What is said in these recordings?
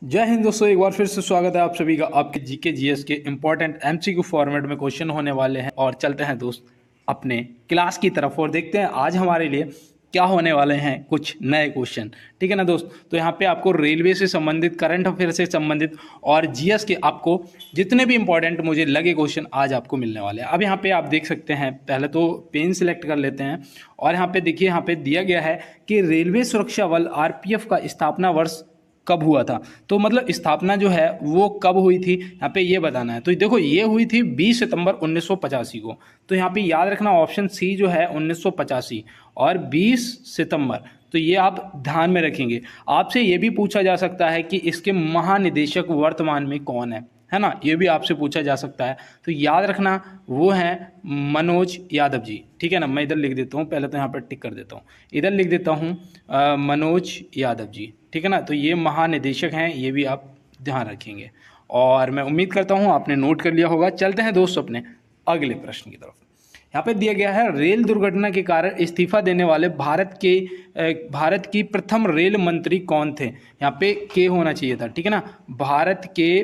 जय हिंद दोस्तों, एक बार फिर से स्वागत है आप सभी का आपके जीके जीएस के इंपॉर्टेंट एमसीक्यू फॉर्मेट में क्वेश्चन होने वाले हैं। और चलते हैं दोस्त अपने क्लास की तरफ और देखते हैं आज हमारे लिए क्या होने वाले हैं कुछ नए क्वेश्चन। ठीक है ना दोस्त। तो यहाँ पे आपको रेलवे से संबंधित, करंट अफेयर से संबंधित और जीएस के आपको जितने भी इंपॉर्टेंट मुझे लगे क्वेश्चन आज आपको मिलने वाले हैं। अब यहाँ पे आप देख सकते हैं, पहले तो पेन सिलेक्ट कर लेते हैं और यहाँ पे देखिए, यहाँ पे दिया गया है कि रेलवे सुरक्षा बल आरपीएफ का स्थापना वर्ष कब हुआ था। तो मतलब स्थापना जो है वो कब हुई थी, यहाँ पे ये बताना है। तो देखो, ये हुई थी 20 सितंबर 1985 को। तो यहाँ पे याद रखना ऑप्शन सी जो है 1985 और 20 सितंबर, तो ये आप ध्यान में रखेंगे। आपसे ये भी पूछा जा सकता है कि इसके महानिदेशक वर्तमान में कौन है ना, ये भी आपसे पूछा जा सकता है। तो याद रखना वो है मनोज यादव जी। ठीक है ना, मैं इधर लिख देता हूँ, पहले तो यहाँ पर टिक कर देता हूँ, इधर लिख देता हूँ मनोज यादव जी। ठीक है ना, तो ये महानिदेशक हैं, ये भी आप ध्यान रखेंगे और मैं उम्मीद करता हूँ आपने नोट कर लिया होगा। चलते हैं दोस्त अपने अगले प्रश्न की तरफ। यहाँ पे दिया गया है, रेल दुर्घटना के कारण इस्तीफा देने वाले भारत की प्रथम रेल मंत्री कौन थे। यहाँ पे के होना चाहिए था। ठीक है ना, भारत के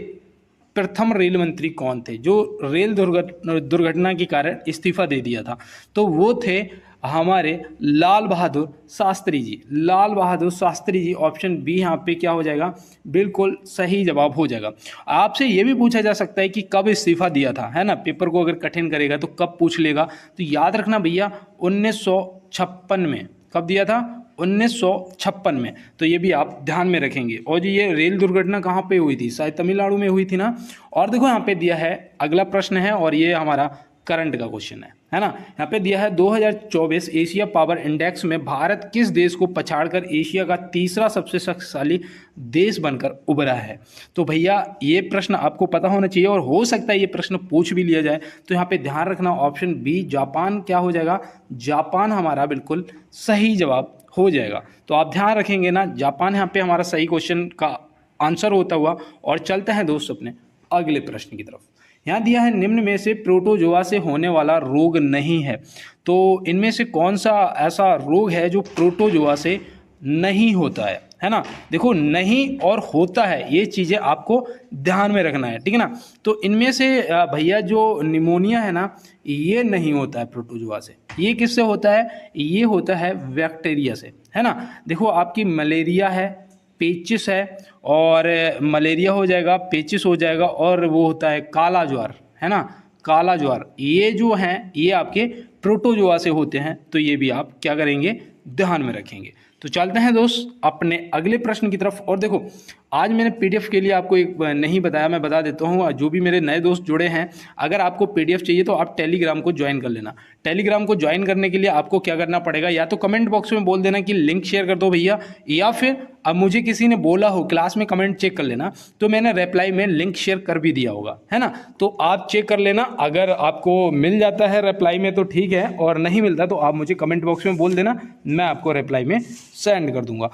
प्रथम रेल मंत्री कौन थे जो रेल दुर्घटना के कारण इस्तीफा दे दिया था। तो वो थे हमारे लाल बहादुर शास्त्री जी। लाल बहादुर शास्त्री जी, ऑप्शन बी यहाँ पे क्या हो जाएगा, बिल्कुल सही जवाब हो जाएगा। आपसे ये भी पूछा जा सकता है कि कब इस्तीफा दिया था, है ना, पेपर को अगर कठिन करेगा तो कब पूछ लेगा। तो याद रखना भैया 1956 में। कब दिया था, 1956 में। तो ये भी आप ध्यान में रखेंगे। और जी ये रेल दुर्घटना कहाँ पे हुई थी, शायद तमिलनाडु में हुई थी ना। और देखो यहाँ पे दिया है, अगला प्रश्न है और ये हमारा करंट का क्वेश्चन है ना। यहाँ पे दिया है 2024 एशिया पावर इंडेक्स में भारत किस देश को पछाड़कर एशिया का तीसरा सबसे शक्तिशाली देश बनकर उभरा है। तो भैया ये प्रश्न आपको पता होना चाहिए और हो सकता है ये प्रश्न पूछ भी लिया जाए। तो यहाँ पे ध्यान रखना ऑप्शन बी जापान क्या हो जाएगा, जापान हमारा बिल्कुल सही जवाब हो जाएगा। तो आप ध्यान रखेंगे ना, जापान यहाँ पे हमारा सही क्वेश्चन का आंसर होता हुआ। और चलते हैं दोस्त अपने अगले प्रश्न की तरफ। यहाँ दिया है, निम्न में से प्रोटोजोआ से होने वाला रोग नहीं है। तो इनमें से कौन सा ऐसा रोग है जो प्रोटोजोआ से नहीं होता है ना। देखो, नहीं और होता है, ये चीज़ें आपको ध्यान में रखना है। ठीक है ना। तो इनमें से भैया जो निमोनिया है ना, ये नहीं होता है प्रोटोजोआ से। ये किससे होता है, ये होता है बैक्टीरिया से, है ना। देखो, आपकी मलेरिया है, पेचिस है, और मलेरिया हो जाएगा, पेचिस हो जाएगा, और वो होता है काला ज्वार, है ना, काला ज्वार। ये जो हैं ये आपके प्रोटोजोआ से होते हैं। तो ये भी आप क्या करेंगे, ध्यान में रखेंगे। तो चलते हैं दोस्त अपने अगले प्रश्न की तरफ। और देखो, आज मैंने पीडीएफ के लिए आपको एक नहीं बताया, मैं बता देता हूँ। जो भी मेरे नए दोस्त जुड़े हैं, अगर आपको पीडीएफ चाहिए तो आप टेलीग्राम को ज्वाइन कर लेना। टेलीग्राम को ज्वाइन करने के लिए आपको क्या करना पड़ेगा, या तो कमेंट बॉक्स में बोल देना कि लिंक शेयर कर दो भैया, या फिर अब मुझे किसी ने बोला हो क्लास में, कमेंट चेक कर लेना, तो मैंने रिप्लाई में लिंक शेयर कर भी दिया होगा, है ना। तो आप चेक कर लेना, अगर आपको मिल जाता है रिप्लाई में तो ठीक है, और नहीं मिलता तो आप मुझे कमेंट बॉक्स में बोल देना, मैं आपको रिप्लाई में सेंड कर दूंगा।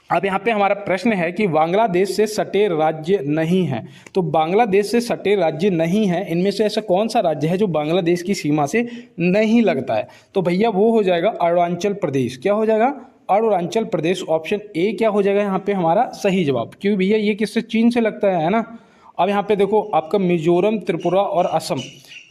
अब यहाँ पे हमारा प्रश्न है कि बांग्लादेश से सटे राज्य नहीं है। तो बांग्लादेश से सटे राज्य नहीं है, इनमें से ऐसा कौन सा राज्य है जो बांग्लादेश की सीमा से नहीं लगता है। तो भैया वो हो जाएगा अरुणाचल प्रदेश। क्या हो जाएगा, अरुणाचल प्रदेश। ऑप्शन ए क्या हो जाएगा यहाँ पे हमारा सही जवाब, क्योंकि भैया ये किससे, चीन से लगता है ना। अब यहाँ पे देखो, आपका मिजोरम, त्रिपुरा और असम,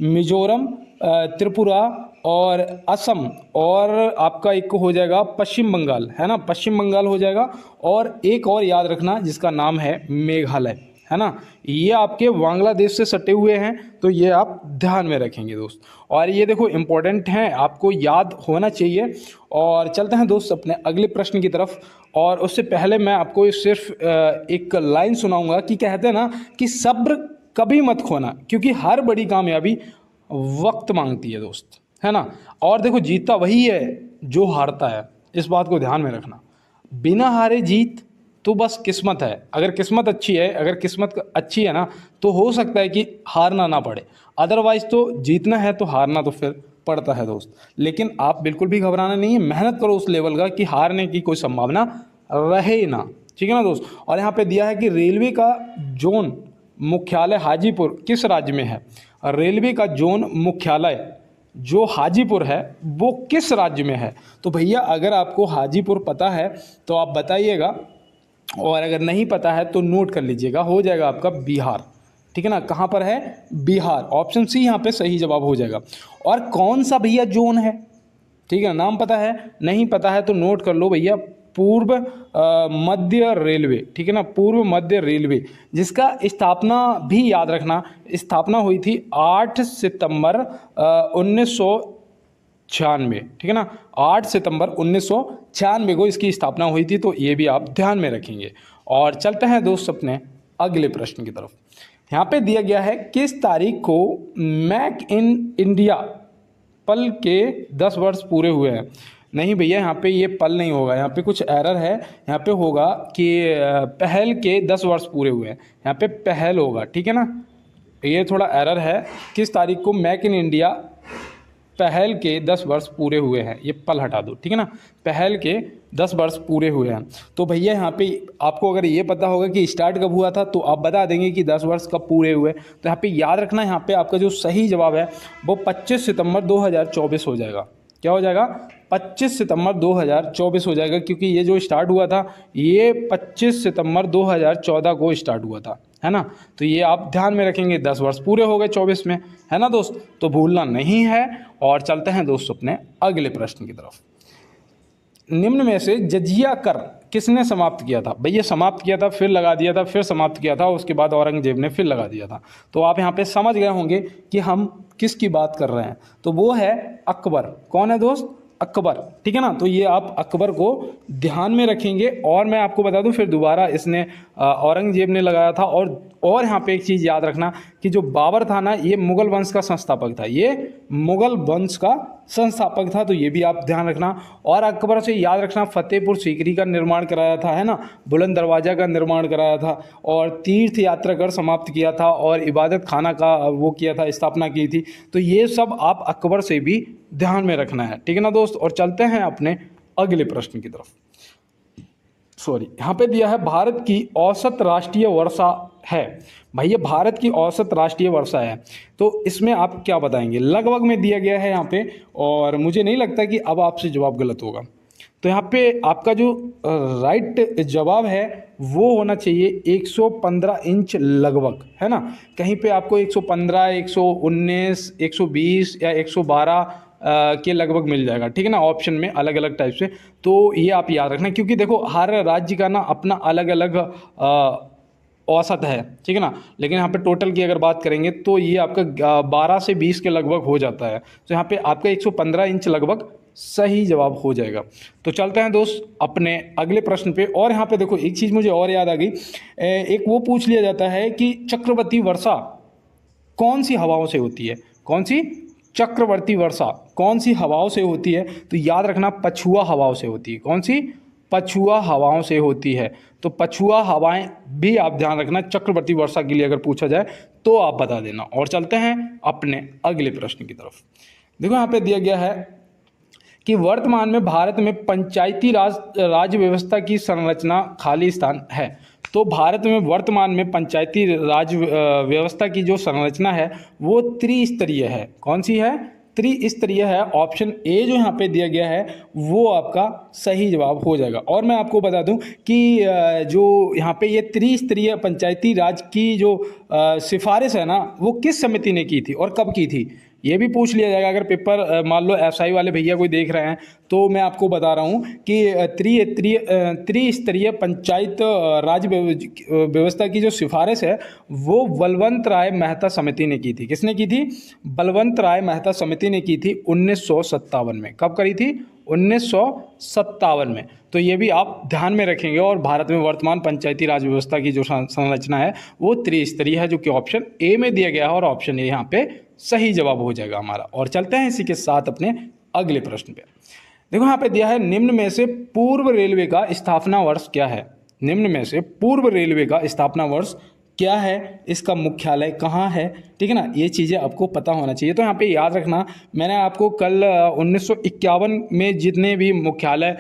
मिजोरम, त्रिपुरा और असम, और आपका एक हो जाएगा पश्चिम बंगाल, है ना, पश्चिम बंगाल हो जाएगा। और एक और याद रखना जिसका नाम है मेघालय, है ना। ये आपके बांग्लादेश से सटे हुए हैं, तो ये आप ध्यान में रखेंगे दोस्त। और ये देखो इंपॉर्टेंट हैं, आपको याद होना चाहिए। और चलते हैं दोस्त अपने अगले प्रश्न की तरफ। और उससे पहले मैं आपको सिर्फ एक लाइन सुनाऊंगा कि कहते हैं ना कि सब्र कभी मत खोना, क्योंकि हर बड़ी कामयाबी वक्त मांगती है दोस्त, है ना। और देखो, जीतता वही है जो हारता है, इस बात को ध्यान में रखना। बिना हारे जीत तो बस किस्मत है। अगर किस्मत अच्छी है, अगर किस्मत अच्छी है ना, तो हो सकता है कि हारना ना पड़े, अदरवाइज तो जीतना है तो हारना तो फिर पड़ता है दोस्त। लेकिन आप बिल्कुल भी घबराना नहीं है, मेहनत करो उस लेवल का कि हारने की कोई संभावना रहे ना। ठीक है ना दोस्त। और यहाँ पे दिया है कि रेलवे का जोन मुख्यालय हाजीपुर किस राज्य में है। रेलवे का जोन मुख्यालय जो हाजीपुर है वो किस राज्य में है। तो भैया अगर आपको हाजीपुर पता है तो आप बताइएगा, और अगर नहीं पता है तो नोट कर लीजिएगा, हो जाएगा आपका बिहार। ठीक है ना, कहाँ पर है? बिहार। ऑप्शन सी यहाँ पे सही जवाब हो जाएगा। और कौन सा भैया जोन है? ठीक है, नाम पता है? नहीं पता है तो नोट कर लो भैया, पूर्व मध्य रेलवे। ठीक है ना, पूर्व मध्य रेलवे, जिसका स्थापना भी याद रखना, स्थापना हुई थी 8 सितंबर 1996। ठीक है ना, 8 सितंबर 1996 को इसकी स्थापना हुई थी, तो ये भी आप ध्यान में रखेंगे। और चलते हैं दोस्त अपने अगले प्रश्न की तरफ। यहाँ पे दिया गया है, किस तारीख को मेक इन इंडिया पल के 10 वर्ष पूरे हुए हैं? नहीं भैया, यहाँ पे ये पल नहीं होगा, यहाँ पे कुछ एरर है। यहाँ पे होगा कि पहल के 10 वर्ष पूरे हुए हैं, यहाँ पे पहल होगा। ठीक है ना, ये थोड़ा एरर है। किस तारीख को मेक इन इंडिया पहल के 10 वर्ष पूरे हुए हैं, ये पल हटा दो। ठीक है ना, पहल के 10 वर्ष पूरे हुए हैं। तो भैया यहाँ पे आपको अगर ये पता होगा कि स्टार्ट कब हुआ था तो आप बता देंगे कि 10 वर्ष कब पूरे हुए। तो यहाँ पे याद रखना, यहाँ पे आपका जो सही जवाब है वो 25 सितंबर 2024 हो जाएगा। क्या हो जाएगा? 25 सितंबर 2024 हो जाएगा, क्योंकि ये जो स्टार्ट हुआ था ये 25 सितंबर 2014 को स्टार्ट हुआ था, है ना। तो ये आप ध्यान में रखेंगे, 10 वर्ष पूरे हो गए 24 में, है ना दोस्त, तो भूलना नहीं है। और चलते हैं दोस्त अपने अगले प्रश्न की तरफ। निम्न में से जजिया कर किसने समाप्त किया था? भैया समाप्त किया था, फिर लगा दिया था, फिर समाप्त किया था, उसके बाद औरंगजेब ने फिर लगा दिया था। तो आप यहाँ पे समझ गए होंगे कि हम किसकी बात कर रहे हैं, तो वो है अकबर। कौन है दोस्त? अकबर। ठीक है ना, तो ये आप अकबर को ध्यान में रखेंगे। और मैं आपको बता दूं, फिर दोबारा इसने औरंगजेब ने लगाया था। और यहाँ पे एक चीज़ याद रखना कि जो बाबर था ना, ये मुगल वंश का संस्थापक था, ये मुगल वंश का संस्थापक था, तो ये भी आप ध्यान रखना। और अकबर से याद रखना, फतेहपुर सीकरी का निर्माण कराया था, है ना, बुलंद दरवाजा का निर्माण कराया था, और तीर्थ यात्रा कर समाप्त किया था, और इबादत खाना का वो किया था, स्थापना की थी। तो ये सब आप अकबर से भी ध्यान में रखना है। ठीक है ना दोस्त। और चलते हैं अपने अगले प्रश्न की तरफ। यहाँ पे दिया है, भारत की औसत राष्ट्रीय वर्षा है। भैया भारत की औसत राष्ट्रीय वर्षा है, तो इसमें आप क्या बताएंगे? लगभग में दिया गया है यहाँ पे, और मुझे नहीं लगता कि अब आपसे जवाब गलत होगा। तो यहाँ पे आपका जो राइट जवाब है वो होना चाहिए 115 इंच लगभग, है ना। कहीं पे आपको 115, 119, 120 या 112 के लगभग मिल जाएगा। ठीक है ना, ऑप्शन में अलग अलग टाइप से। तो ये आप याद रखना, क्योंकि देखो हर राज्य का ना अपना अलग अलग औसत है। ठीक है ना, लेकिन यहाँ पे टोटल की अगर बात करेंगे तो ये आपका 12 से 20 के लगभग हो जाता है। तो यहाँ पे आपका 115 इंच लगभग सही जवाब हो जाएगा। तो चलते हैं दोस्त अपने अगले प्रश्न पे। और यहाँ पे देखो एक चीज़ मुझे और याद आ गई, एक वो पूछ लिया जाता है कि चक्रवर्ती वर्षा कौन सी हवाओं से होती है? कौन सी? चक्रवर्ती वर्षा कौन सी हवाओं से होती है? तो याद रखना, पछुआ हवाओं से होती है। कौन सी? पछुआ हवाओं से होती है। तो पछुआ हवाएं भी आप ध्यान रखना, चक्रवर्ती वर्षा के लिए अगर पूछा जाए तो आप बता देना। और चलते हैं अपने अगले प्रश्न की तरफ। देखो यहाँ पे दिया गया है कि वर्तमान में भारत में पंचायती राज व्यवस्था की संरचना खाली स्थान है। तो भारत में वर्तमान में पंचायती राज व्यवस्था की जो संरचना है वो त्रिस्तरीय है। कौन सी है? त्रिस्तरीय है। ऑप्शन ए जो यहाँ पे दिया गया है वो आपका सही जवाब हो जाएगा। और मैं आपको बता दूं कि जो यहाँ पे ये त्रिस्तरीय पंचायती राज की जो सिफारिश है ना, वो किस समिति ने की थी और कब की थी, ये भी पूछ लिया जाएगा। अगर पेपर मान लो एसआई वाले भैया कोई देख रहे हैं तो मैं आपको बता रहा हूँ कि त्रिस्तरीय पंचायत राज व्यवस्था की जो सिफारिश है वो बलवंत राय मेहता समिति ने की थी। किसने की थी? बलवंत राय मेहता समिति ने की थी 1957 में। कब करी थी? 1957 में। तो ये भी आप ध्यान में रखेंगे। और भारत में वर्तमान पंचायती राज व्यवस्था की जो संरचना है वो त्रिस्तरीय है, जो कि ऑप्शन ए में दिया गया है, और ऑप्शन ए यहाँ पे सही जवाब हो जाएगा हमारा। और चलते हैं इसी के साथ अपने अगले प्रश्न पे। देखो यहाँ पे दिया है, निम्न में से पूर्व रेलवे का स्थापना वर्ष क्या है? निम्न में से पूर्व रेलवे का स्थापना वर्ष क्या है? इसका मुख्यालय कहाँ है? ठीक है ना, ये चीज़ें आपको पता होना चाहिए। तो यहाँ पे याद रखना, मैंने आपको कल 1951 में जितने भी मुख्यालय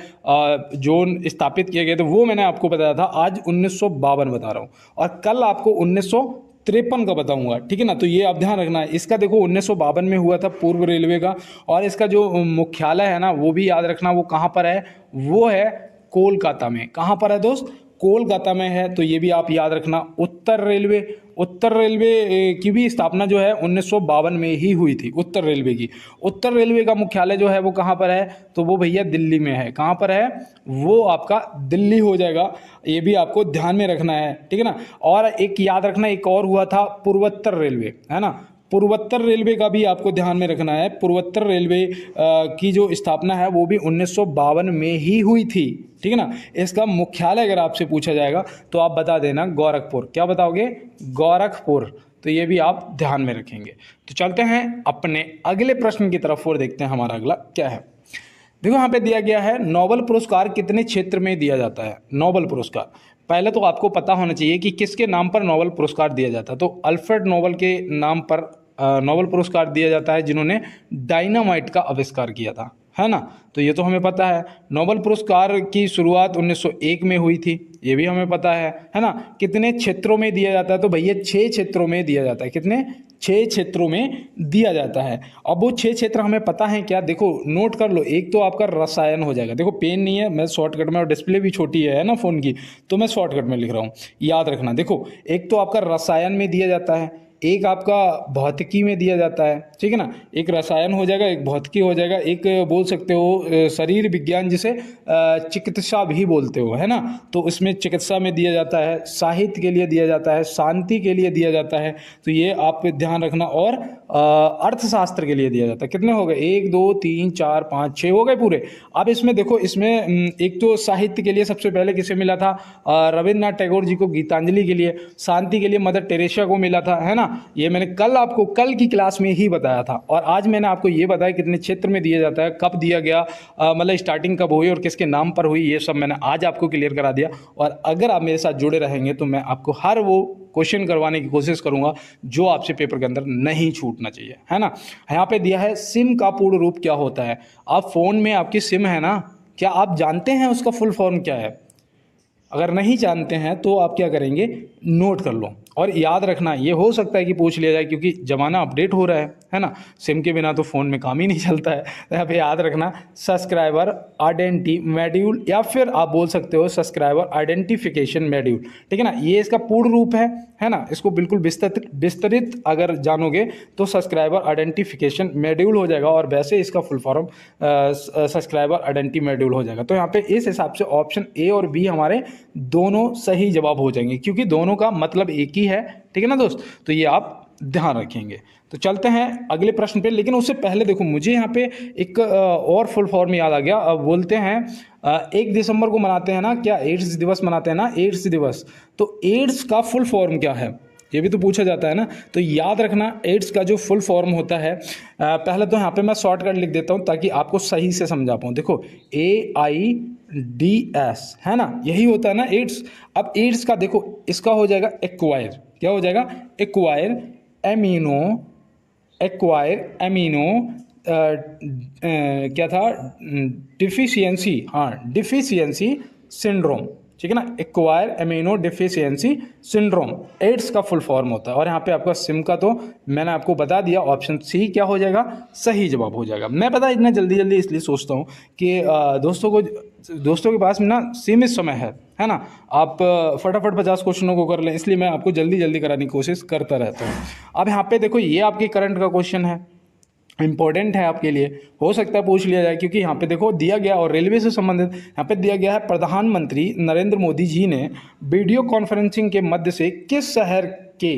जोन स्थापित किए गए थे वो मैंने आपको बताया था। आज 1952 बता रहा हूँ, और कल आपको 1953 का बताऊंगा। ठीक है ना, तो ये आप ध्यान रखना। इसका देखो 1952 में हुआ था पूर्व रेलवे का, और इसका जो मुख्यालय है ना वो भी याद रखना, वो कहाँ पर है? वो है कोलकाता में। कहाँ पर है दोस्त? कोलकाता में है, तो ये भी आप याद रखना। उत्तर रेलवे की भी स्थापना जो है 1952 में ही हुई थी। उत्तर रेलवे की, उत्तर रेलवे का मुख्यालय जो है वो कहाँ पर है, तो वो भैया दिल्ली में है। कहाँ पर है, वो आपका दिल्ली हो जाएगा। ये भी आपको ध्यान में रखना है, ठीक है ना। और एक याद रखना, एक और हुआ था पूर्वोत्तर रेलवे, है ना। पूर्वोत्तर रेलवे का भी आपको ध्यान में रखना है। पूर्वोत्तर रेलवे की जो स्थापना है वो भी 1952 में ही हुई थी, ठीक है ना। इसका मुख्यालय अगर आपसे पूछा जाएगा तो आप बता देना गोरखपुर। क्या बताओगे, गोरखपुर। तो ये भी आप ध्यान में रखेंगे। तो चलते हैं अपने अगले प्रश्न की तरफ और देखते हैं हमारा अगला क्या है। देखो यहाँ पे दिया गया है, नोबेल पुरस्कार कितने क्षेत्र में दिया जाता है। नोबेल पुरस्कार, पहले तो आपको पता होना चाहिए कि किसके नाम पर नोबेल पुरस्कार दिया जाता है। तो अल्फ्रेड नोबेल के नाम पर नोबेल पुरस्कार दिया जाता है, जिन्होंने डायनामाइट का आविष्कार किया था, है ना। तो ये तो हमें पता है। नोबेल पुरस्कार की शुरुआत 1901 में हुई थी, ये भी हमें पता है ना। कितने क्षेत्रों में दिया जाता है, तो भैया 6 क्षेत्रों में दिया जाता है। कितने, 6 क्षेत्रों में दिया जाता है। अब वो 6 क्षेत्र हमें पता है क्या, देखो नोट कर लो। एक तो आपका रसायन हो जाएगा, देखो पेन नहीं है, मैं शॉर्टकट में, और डिस्प्ले भी छोटी है ना फ़ोन की, तो मैं शॉर्टकट में लिख रहा हूँ, याद रखना। देखो एक तो आपका रसायन में दिया जाता है, एक आपका भौतिकी में दिया जाता है, ठीक है ना। एक रसायन हो जाएगा, एक भौतिकी हो जाएगा, एक बोल सकते हो शरीर विज्ञान, जिसे चिकित्सा भी बोलते हो, है ना। तो इसमें चिकित्सा में दिया जाता है, साहित्य के लिए दिया जाता है, शांति के लिए दिया जाता है। तो ये आप ध्यान रखना। और अर्थशास्त्र के लिए दिया जाता है। कितने हो गए, 1 2 3 4 5 6 हो गए पूरे। अब इसमें देखो, इसमें एक तो साहित्य के लिए सबसे पहले किसे मिला था, रविन्द्रनाथ टैगोर जी को गीतांजलि के लिए। शांति के लिए मदर टेरेसा को मिला था, है ना। ये मैंने आपको कल की क्लास में ही बताया था। और आज मैंने आपको ये बताया कितने क्षेत्र में दिया जाता है, कब दिया गया, मतलब स्टार्टिंग कब हुई और किसके नाम पर हुई, ये सब मैंने आज आपको क्लियर करा दिया। और अगर आप मेरे साथ जुड़े रहेंगे तो मैं आपको हर वो क्वेश्चन करवाने की कोशिश करूंगा जो आपसे पेपर के अंदर नहीं छूटना चाहिए, है ना। यहाँ पे दिया है, सिम का पूर्ण रूप क्या होता है। आप फोन में आपकी सिम है ना, क्या आप जानते हैं उसका फुल फॉर्म क्या है। अगर नहीं जानते हैं तो आप क्या करेंगे, नोट कर लो और याद रखना। ये हो सकता है कि पूछ लिया जाए, क्योंकि ज़माना अपडेट हो रहा है ना। सिम के बिना तो फ़ोन में काम ही नहीं चलता है। तो यहाँ पे याद रखना, सब्सक्राइबर आइडेंटिटी मॉड्यूल, या फिर आप बोल सकते हो सब्सक्राइबर आइडेंटिफिकेशन मॉड्यूल, ठीक है ना। ये इसका पूर्ण रूप है ना। इसको बिल्कुल विस्तृत अगर जानोगे तो सब्सक्राइबर आइडेंटिफिकेशन मॉड्यूल हो जाएगा, और वैसे इसका full form subscriber identity module हो जाएगा। तो यहाँ पे इस हिसाब से ऑप्शन ए और बी हमारे दोनों सही जवाब हो जाएंगे, क्योंकि दोनों का मतलब एक ही है, ठीक है ना दोस्त। तो ये आप ध्यान रखेंगे। तो चलते हैं अगले प्रश्न पे, लेकिन उससे पहले देखो, मुझे यहाँ पे एक और फुल फॉर्म याद आ गया। बोलते हैं 1 दिसंबर को मनाते हैं ना, क्या एड्स दिवस मनाते हैं ना, एड्स दिवस। तो एड्स का फुल फॉर्म क्या है, ये भी तो पूछा जाता है ना। तो याद रखना, एड्स का जो फुल फॉर्म होता है, पहले तो यहाँ पे मैं शॉर्टकट लिख देता हूँ ताकि आपको सही से समझा पाऊँ। देखो AIDS, है ना, यही होता है ना एड्स। अब एड्स का देखो, इसका हो जाएगा एक्वायर। क्या हो जाएगा, एक्वायर एमिनो क्या था, डिफिशियंसी, हाँ डिफिशियंसी सिंड्रोम, ठीक है ना। Acquire amino deficiency syndrome AIDS का फुल फॉर्म होता है। और यहाँ पे आपका सिम का तो मैंने आपको बता दिया, ऑप्शन सी क्या हो जाएगा, सही जवाब हो जाएगा। मैं पता इतना जल्दी इसलिए सोचता हूँ कि दोस्तों के पास ना सीमित समय है ना। आप फटाफट 50 क्वेश्चनों को कर लें, इसलिए मैं आपको जल्दी कराने की कोशिश करता रहता हूँ। अब यहाँ पे देखो, ये आपके करंट का क्वेश्चन है, इंपॉर्टेंट है आपके लिए, हो सकता है पूछ लिया जाए, क्योंकि यहाँ पे देखो दिया गया, और रेलवे से संबंधित यहाँ पे दिया गया है, प्रधानमंत्री नरेंद्र मोदी जी ने वीडियो कॉन्फ्रेंसिंग के मध्य से किस शहर के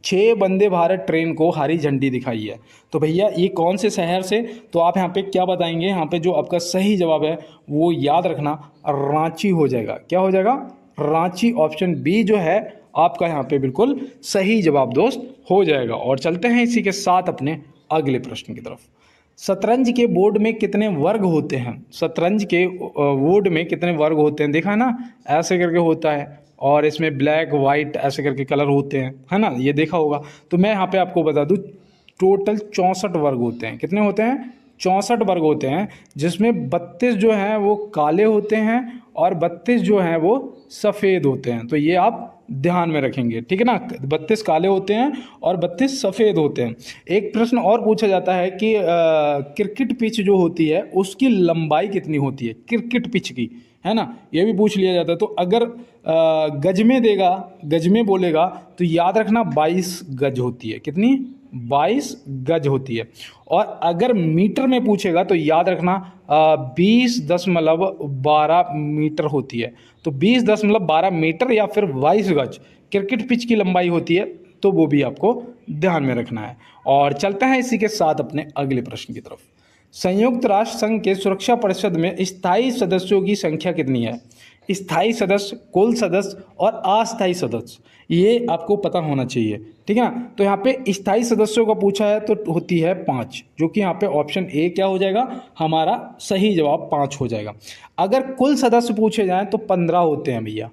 6 वंदे भारत ट्रेन को हरी झंडी दिखाई है। तो भैया ये कौन से शहर से, तो आप यहाँ पे क्या बताएंगे, यहाँ पे जो आपका सही जवाब है वो याद रखना, रांची हो जाएगा। क्या हो जाएगा, रांची। ऑप्शन बी जो है आपका यहाँ पे बिल्कुल सही जवाब दोस्त हो जाएगा। और चलते हैं इसी के साथ अपने अगले प्रश्न की तरफ। शतरंज के बोर्ड में कितने वर्ग होते हैं। शतरंज के बोर्ड में कितने वर्ग होते हैं, देखा है ना, ऐसे करके होता है, और इसमें ब्लैक वाइट ऐसे करके कलर होते हैं, है ना, ये देखा होगा। तो मैं यहाँ पे आपको बता दूँ, टोटल 64 वर्ग होते हैं। कितने होते हैं, 64 वर्ग होते हैं, जिसमें 32 जो हैं वो काले होते हैं और 32 जो हैं वो सफ़ेद होते हैं। तो ये आप ध्यान में रखेंगे, ठीक है ना। 32 काले होते हैं और 32 सफ़ेद होते हैं। एक प्रश्न और पूछा जाता है कि क्रिकेट पिच जो होती है उसकी लंबाई कितनी होती है, क्रिकेट पिच की, है ना, ये भी पूछ लिया जाता है। तो अगर गज में देगा, गज में बोलेगा तो याद रखना 22 गज होती है। कितनी? 22 गज होती है। और अगर मीटर में पूछेगा तो याद रखना 20.12 मीटर होती है। तो 20.12 मीटर या फिर 22 गज क्रिकेट पिच की लंबाई होती है, तो वो भी आपको ध्यान में रखना है। और चलते हैं इसी के साथ अपने अगले प्रश्न की तरफ। संयुक्त राष्ट्र संघ के सुरक्षा परिषद में स्थायी सदस्यों की संख्या कितनी है? स्थायी सदस्य, कुल सदस्य और अस्थायी सदस्य, ये आपको पता होना चाहिए, ठीक है ना। तो यहाँ पे स्थायी सदस्यों का पूछा है तो होती है 5, जो कि यहाँ पे ऑप्शन ए क्या हो जाएगा, हमारा सही जवाब 5 हो जाएगा। अगर कुल सदस्य पूछे जाएं तो 15 होते हैं भैया।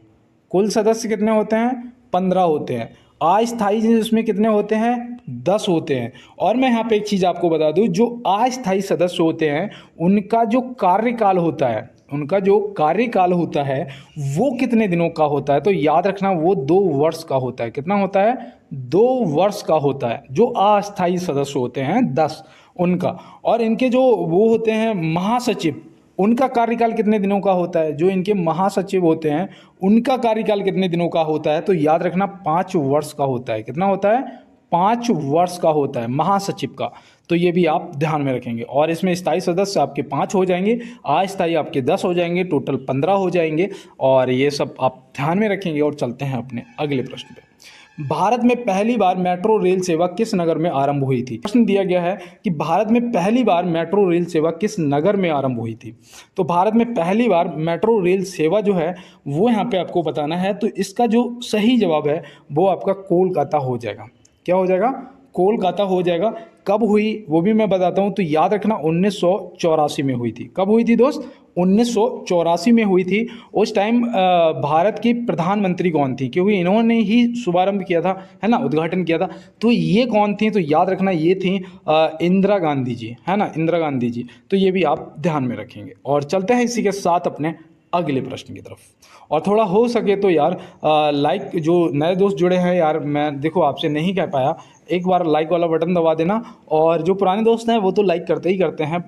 कुल सदस्य कितने होते हैं? 15 होते हैं। अस्थायी जिसमें कितने होते हैं? 10 होते हैं। और मैं यहाँ पे एक चीज़ आपको बता दूँ, जो अस्थायी सदस्य होते हैं उनका जो कार्यकाल होता है, उनका जो कार्यकाल होता है वो कितने दिनों का होता है? तो याद रखना वो 2 वर्ष का होता है। कितना होता है? 2 वर्ष का होता है। जो अस्थायी सदस्य होते हैं 10 उनका। और इनके जो वो होते हैं महासचिव, उनका कार्यकाल कितने दिनों का होता है? जो इनके महासचिव होते हैं उनका कार्यकाल कितने दिनों का होता है? तो याद रखना 5 वर्ष का होता है। कितना होता है? 5 वर्ष का होता है महासचिव का। तो ये भी आप ध्यान में रखेंगे। और इसमें स्थायी सदस्य आपके 5 हो जाएंगे, अस्थायी आपके 10 हो जाएंगे, टोटल 15 हो जाएंगे। और ये सब आप ध्यान में रखेंगे। और चलते हैं अपने अगले प्रश्न पे। भारत में पहली बार मेट्रो रेल सेवा किस नगर में आरंभ हुई थी? प्रश्न दिया गया है कि भारत में पहली बार मेट्रो रेल सेवा किस नगर में आरंभ हुई थी। तो भारत में पहली बार मेट्रो रेल सेवा जो है वो यहाँ पे आपको बताना है। तो इसका जो सही जवाब है वो आपका कोलकाता हो जाएगा। क्या हो जाएगा? कोलकाता हो जाएगा। कब हुई वो भी मैं बताता हूँ। तो याद रखना 1984 में हुई थी। कब हुई थी दोस्त? 1984 में हुई थी। उस टाइम भारत की प्रधानमंत्री कौन थी? क्योंकि इन्होंने ही शुभारंभ किया था, है ना, उद्घाटन किया था। तो ये कौन थी? तो याद रखना ये थी इंदिरा गांधी जी, है ना, इंदिरा गांधी जी। तो ये भी आप ध्यान में रखेंगे। और चलते हैं इसी के साथ अपने अगले प्रश्न की तरफ। और थोड़ा हो सके तो यार लाइक, जो नए दोस्त जुड़े हैं यार, मैं देखो आपसे नहीं कह पाया, एक बार लाइक वाला बटन दबा देना। और जो पुराने दोस्त हैं वो तो लाइक करते ही करते हैं,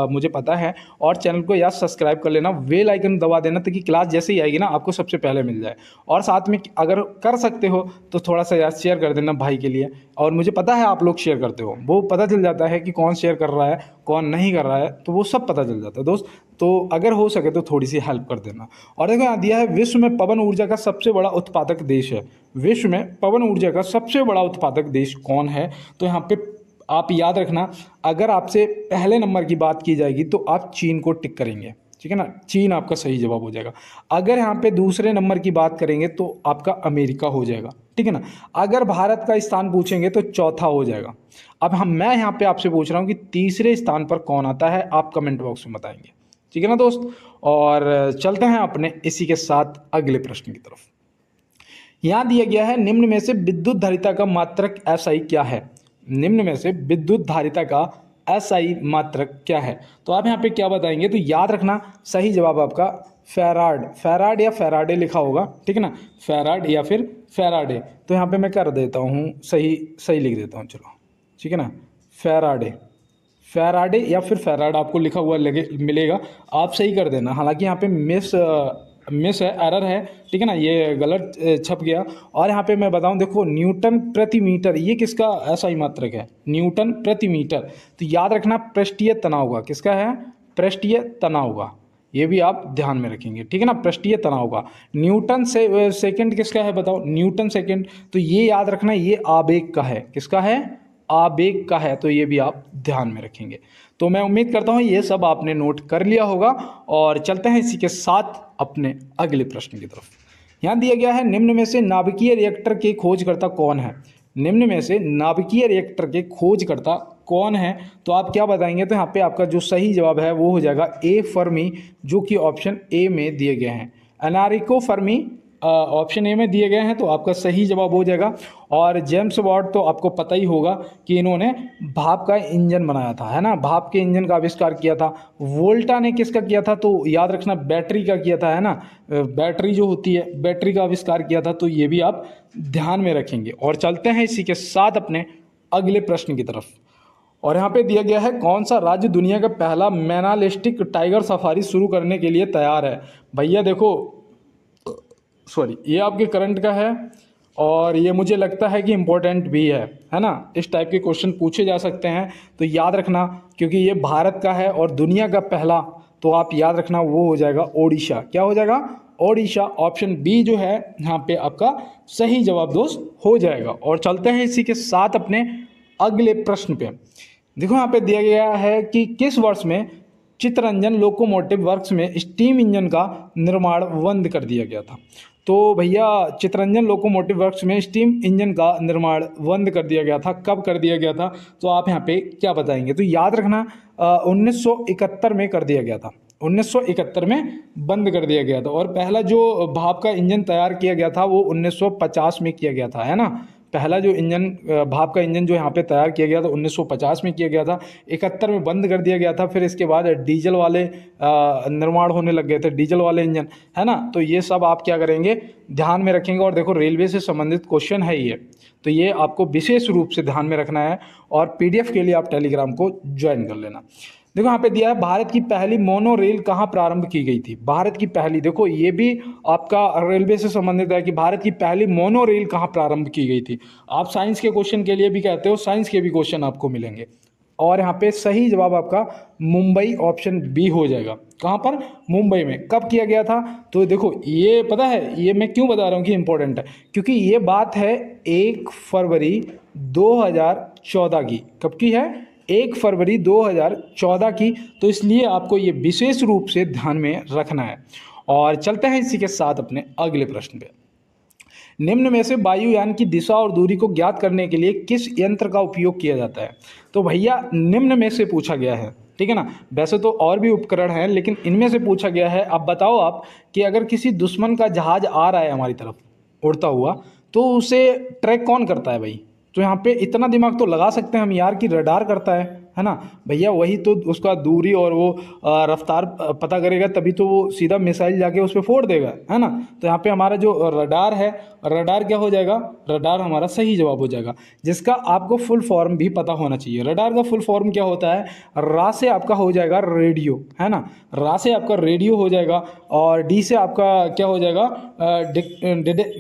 मुझे पता है। और चैनल को यार सब्सक्राइब कर लेना, बेल आइकन दबा देना, ताकि क्लास जैसे ही आएगी ना आपको सबसे पहले मिल जाए। और साथ में अगर कर सकते हो तो थोड़ा सा यार शेयर कर देना भाई के लिए। और मुझे पता है आप लोग शेयर करते हो, वो पता चल जाता है कि कौन शेयर कर रहा है कौन नहीं कर रहा है, तो वो सब पता चल जाता है दोस्त। तो अगर हो सके तो थोड़ी सी हेल्प कर देना। और देखो यहाँ दिया है, विश्व में पवन ऊर्जा का सबसे बड़ा उत्पादक देश है। विश्व में पवन ऊर्जा का सबसे बड़ा उत्पादक देश कौन है? तो यहाँ पे आप याद रखना, अगर आपसे पहले नंबर की बात की जाएगी तो आप चीन को टिक करेंगे, ठीक है ना। चीन आपका सही जवाब हो जाएगा। अगर यहाँ पे दूसरे नंबर की बात करेंगे तो आपका अमेरिका हो जाएगा, ठीक है ना। अगर भारत का स्थान पूछेंगे तो चौथा हो जाएगा। अब मैं यहाँ पे आपसे पूछ रहा हूँ कि तीसरे स्थान पर कौन आता है, आप कमेंट बॉक्स में बताएंगे, ठीक है ना दोस्त। और चलते हैं अपने इसी के साथ अगले प्रश्न की तरफ। यहाँ दिया गया है, निम्न में से विद्युत धारिता का मात्रक एसआई क्या है? निम्न में से विद्युत धारिता का एसआई मात्रक क्या है? तो आप यहाँ पे क्या बताएंगे? तो याद रखना सही जवाब आपका फैराड, फैराड या फैराडे लिखा होगा, ठीक है ना, फैराड या फिर फैराडे। तो यहाँ पे मैं कर देता हूँ, सही लिख देता हूँ, चलो ठीक है ना, फैराडे, फैराडे या फिर फैराड आपको लिखा हुआ मिलेगा, आप सही कर देना। हालांकि यहाँ पे मिस है, एरर है, ठीक है ना, ये गलत छप गया। और यहाँ पे मैं बताऊं, देखो न्यूटन प्रति मीटर, ये किसका एसआई मात्रक है? न्यूटन प्रति मीटर। तो याद रखना पृष्ठीय तनाव का, किसका है? पृष्ठीय तनाव का। ये भी आप ध्यान में रखेंगे, ठीक है ना, पृष्ठीय तनाव का। न्यूटन से सेकंड किसका है बताओ? Newton second. तो ये याद रखना, ये आवेग का है। किसका है? आवेग का है। तो ये भी आप ध्यान में रखेंगे। तो मैं उम्मीद करता हूँ ये सब आपने नोट कर लिया होगा। और चलते हैं इसी के साथ अपने अगले प्रश्न की तरफ। यहाँ दिया गया है, निम्न में से नाभिकीय रिएक्टर के खोजकर्ता कौन है? निम्न में से नाभिकीय रिएक्टर के खोजकर्ता कौन है? तो आप क्या बताएंगे? तो यहाँ पे आपका जो सही जवाब है वो हो जाएगा ए फर्मी, जो कि ऑप्शन ए में दिए गए हैं। एनरिको फर्मी ऑप्शन ए में दिए गए हैं, तो आपका सही जवाब हो जाएगा। और जेम्स वाट तो आपको पता ही होगा कि इन्होंने भाप का इंजन बनाया था, है ना, भाप के इंजन का आविष्कार किया था। वोल्टा ने किसका किया था? तो याद रखना बैटरी का किया था, है ना, बैटरी जो होती है बैटरी का आविष्कार किया था। तो ये भी आप ध्यान में रखेंगे। और चलते हैं इसी के साथ अपने अगले प्रश्न की तरफ। और यहाँ पे दिया गया है कौन सा राज्य दुनिया का पहला मैनालिस्टिक टाइगर सफारी शुरू करने के लिए तैयार है। भैया देखो, सॉरी, ये आपके करंट का है और ये मुझे लगता है कि इम्पोर्टेंट भी है ना। इस टाइप के क्वेश्चन पूछे जा सकते हैं, तो याद रखना, क्योंकि ये भारत का है और दुनिया का पहला, तो आप याद रखना वो हो जाएगा ओडिशा। क्या हो जाएगा? ओडिशा। ऑप्शन बी जो है यहाँ पे आपका सही जवाब दोस्त हो जाएगा। और चलते हैं इसी के साथ अपने अगले प्रश्न पे। देखो यहाँ पे दिया गया है कि किस वर्ष में चित्तरंजन लोकोमोटिव वर्क्स में स्टीम इंजन का निर्माण बंद कर दिया गया था। तो भैया चित्तरंजन लोकोमोटिव वर्क्स में स्टीम इंजन का निर्माण बंद कर दिया गया था। कब कर दिया गया था? तो आप यहाँ पे क्या बताएंगे? तो याद रखना 1971 में कर दिया गया था। 1971 में बंद कर दिया गया था। और पहला जो भाप का इंजन तैयार किया गया था वो 1950 में किया गया था, है ना। पहला जो इंजन भाप का इंजन जो यहाँ पे तैयार किया गया था 1950 में किया गया था। 71 में बंद कर दिया गया था। फिर इसके बाद डीजल वाले निर्माण होने लग गए थे, डीजल वाले इंजन, है ना। तो ये सब आप क्या करेंगे? ध्यान में रखेंगे। और देखो रेलवे से संबंधित क्वेश्चन है ये, तो ये आपको विशेष रूप से ध्यान में रखना है। और PDF के लिए आप टेलीग्राम को ज्वाइन कर लेना। देखो यहाँ पे दिया है भारत की पहली मोनो रेल कहाँ प्रारंभ की गई थी। भारत की पहली, देखो ये भी आपका रेलवे से संबंधित है कि भारत की पहली मोनो रेल कहाँ प्रारंभ की गई थी। आप साइंस के क्वेश्चन के लिए भी कहते हो, साइंस के भी क्वेश्चन आपको मिलेंगे। और यहाँ पे सही जवाब आपका मुंबई, ऑप्शन बी हो जाएगा। कहाँ पर? मुंबई में। कब किया गया था? तो देखो ये पता है, ये मैं क्यों बता रहा हूँ कि इंपॉर्टेंट है, क्योंकि ये बात है 1 फरवरी 2014 की। कब की है? 1 फरवरी 2014 की। तो इसलिए आपको ये विशेष रूप से ध्यान में रखना है। और चलते हैं इसी के साथ अपने अगले प्रश्न पे। निम्न में से वायुयान की दिशा और दूरी को ज्ञात करने के लिए किस यंत्र का उपयोग किया जाता है? तो भैया निम्न में से पूछा गया है, ठीक है ना। वैसे तो और भी उपकरण हैं, लेकिन इनमें से पूछा गया है। अब बताओ आप कि अगर किसी दुश्मन का जहाज आ रहा है हमारी तरफ उड़ता हुआ, तो उसे ट्रैक कौन करता है भाई? तो यहाँ पे इतना दिमाग तो लगा सकते हैं हम यार कि रडार करता है ना भैया। वही तो उसका दूरी और वो रफ्तार पता करेगा, तभी तो वो सीधा मिसाइल जाके उस पर फोड़ देगा, है ना। तो यहाँ पे हमारा जो रडार है, रडार क्या हो जाएगा? रडार हमारा सही जवाब हो जाएगा, जिसका आपको फुल फॉर्म भी पता होना चाहिए। रडार का फुल फॉर्म क्या होता है? रा से आपका हो जाएगा रेडियो, है ना। रा से आपका रेडियो हो जाएगा। और डी से आपका क्या हो जाएगा?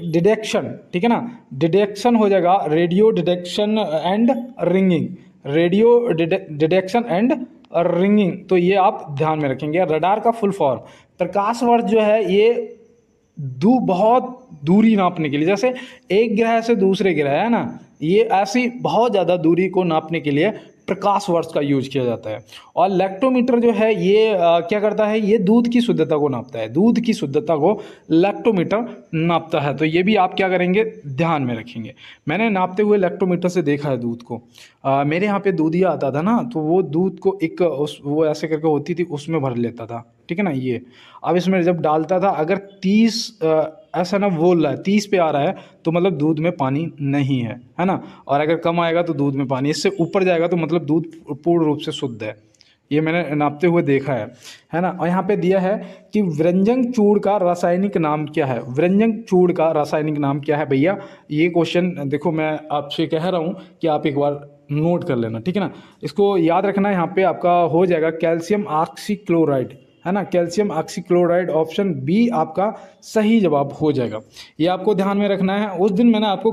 डिटेक्शन, ठीक है ना। डिटेक्शन हो जाएगा, radio detection and ringing, radio detection and ringing. तो ये आप ध्यान में रखेंगे। रडार का फुल फॉर्म, प्रकाश वर्ष जो है ये बहुत दूरी नापने के लिए, जैसे एक ग्रह से दूसरे ग्रह, है ना, ये ऐसी बहुत ज़्यादा दूरी को नापने के लिए प्रकाश वर्ष का यूज किया जाता है। और लैक्टोमीटर जो है ये क्या करता है? ये दूध की शुद्धता को नापता है। दूध की शुद्धता को लैक्टोमीटर नापता है। तो ये भी आप क्या करेंगे? ध्यान में रखेंगे। मैंने नापते हुए लैक्टोमीटर से देखा है दूध को। मेरे यहाँ पे दूधिया आता था ना, तो वो दूध को एक वो ऐसे करके होती थी, उसमें भर लेता था, ठीक है ना। ये अब इसमें जब डालता था, अगर 30 ऐसा ना बोल रहा है 30 पे आ रहा है, तो मतलब दूध में पानी नहीं है ना। और अगर कम आएगा तो दूध में पानी, इससे ऊपर जाएगा तो मतलब दूध पूर्ण रूप से शुद्ध है। ये मैंने नापते हुए देखा है ना। और यहाँ पे दिया है कि व्यंजन चूड़ का रासायनिक नाम क्या है? व्यंजन चूड़ का रासायनिक नाम क्या है भैया? ये क्वेश्चन देखो मैं आपसे कह रहा हूँ कि आप एक बार नोट कर लेना, ठीक है ना। इसको याद रखना। यहाँ पे आपका हो जाएगा कैल्शियम ऑक्सीक्लोराइड, है ना। कैल्शियम ऑक्सीक्लोराइड, ऑप्शन बी आपका सही जवाब हो जाएगा। ये आपको ध्यान में रखना है। उस दिन मैंने आपको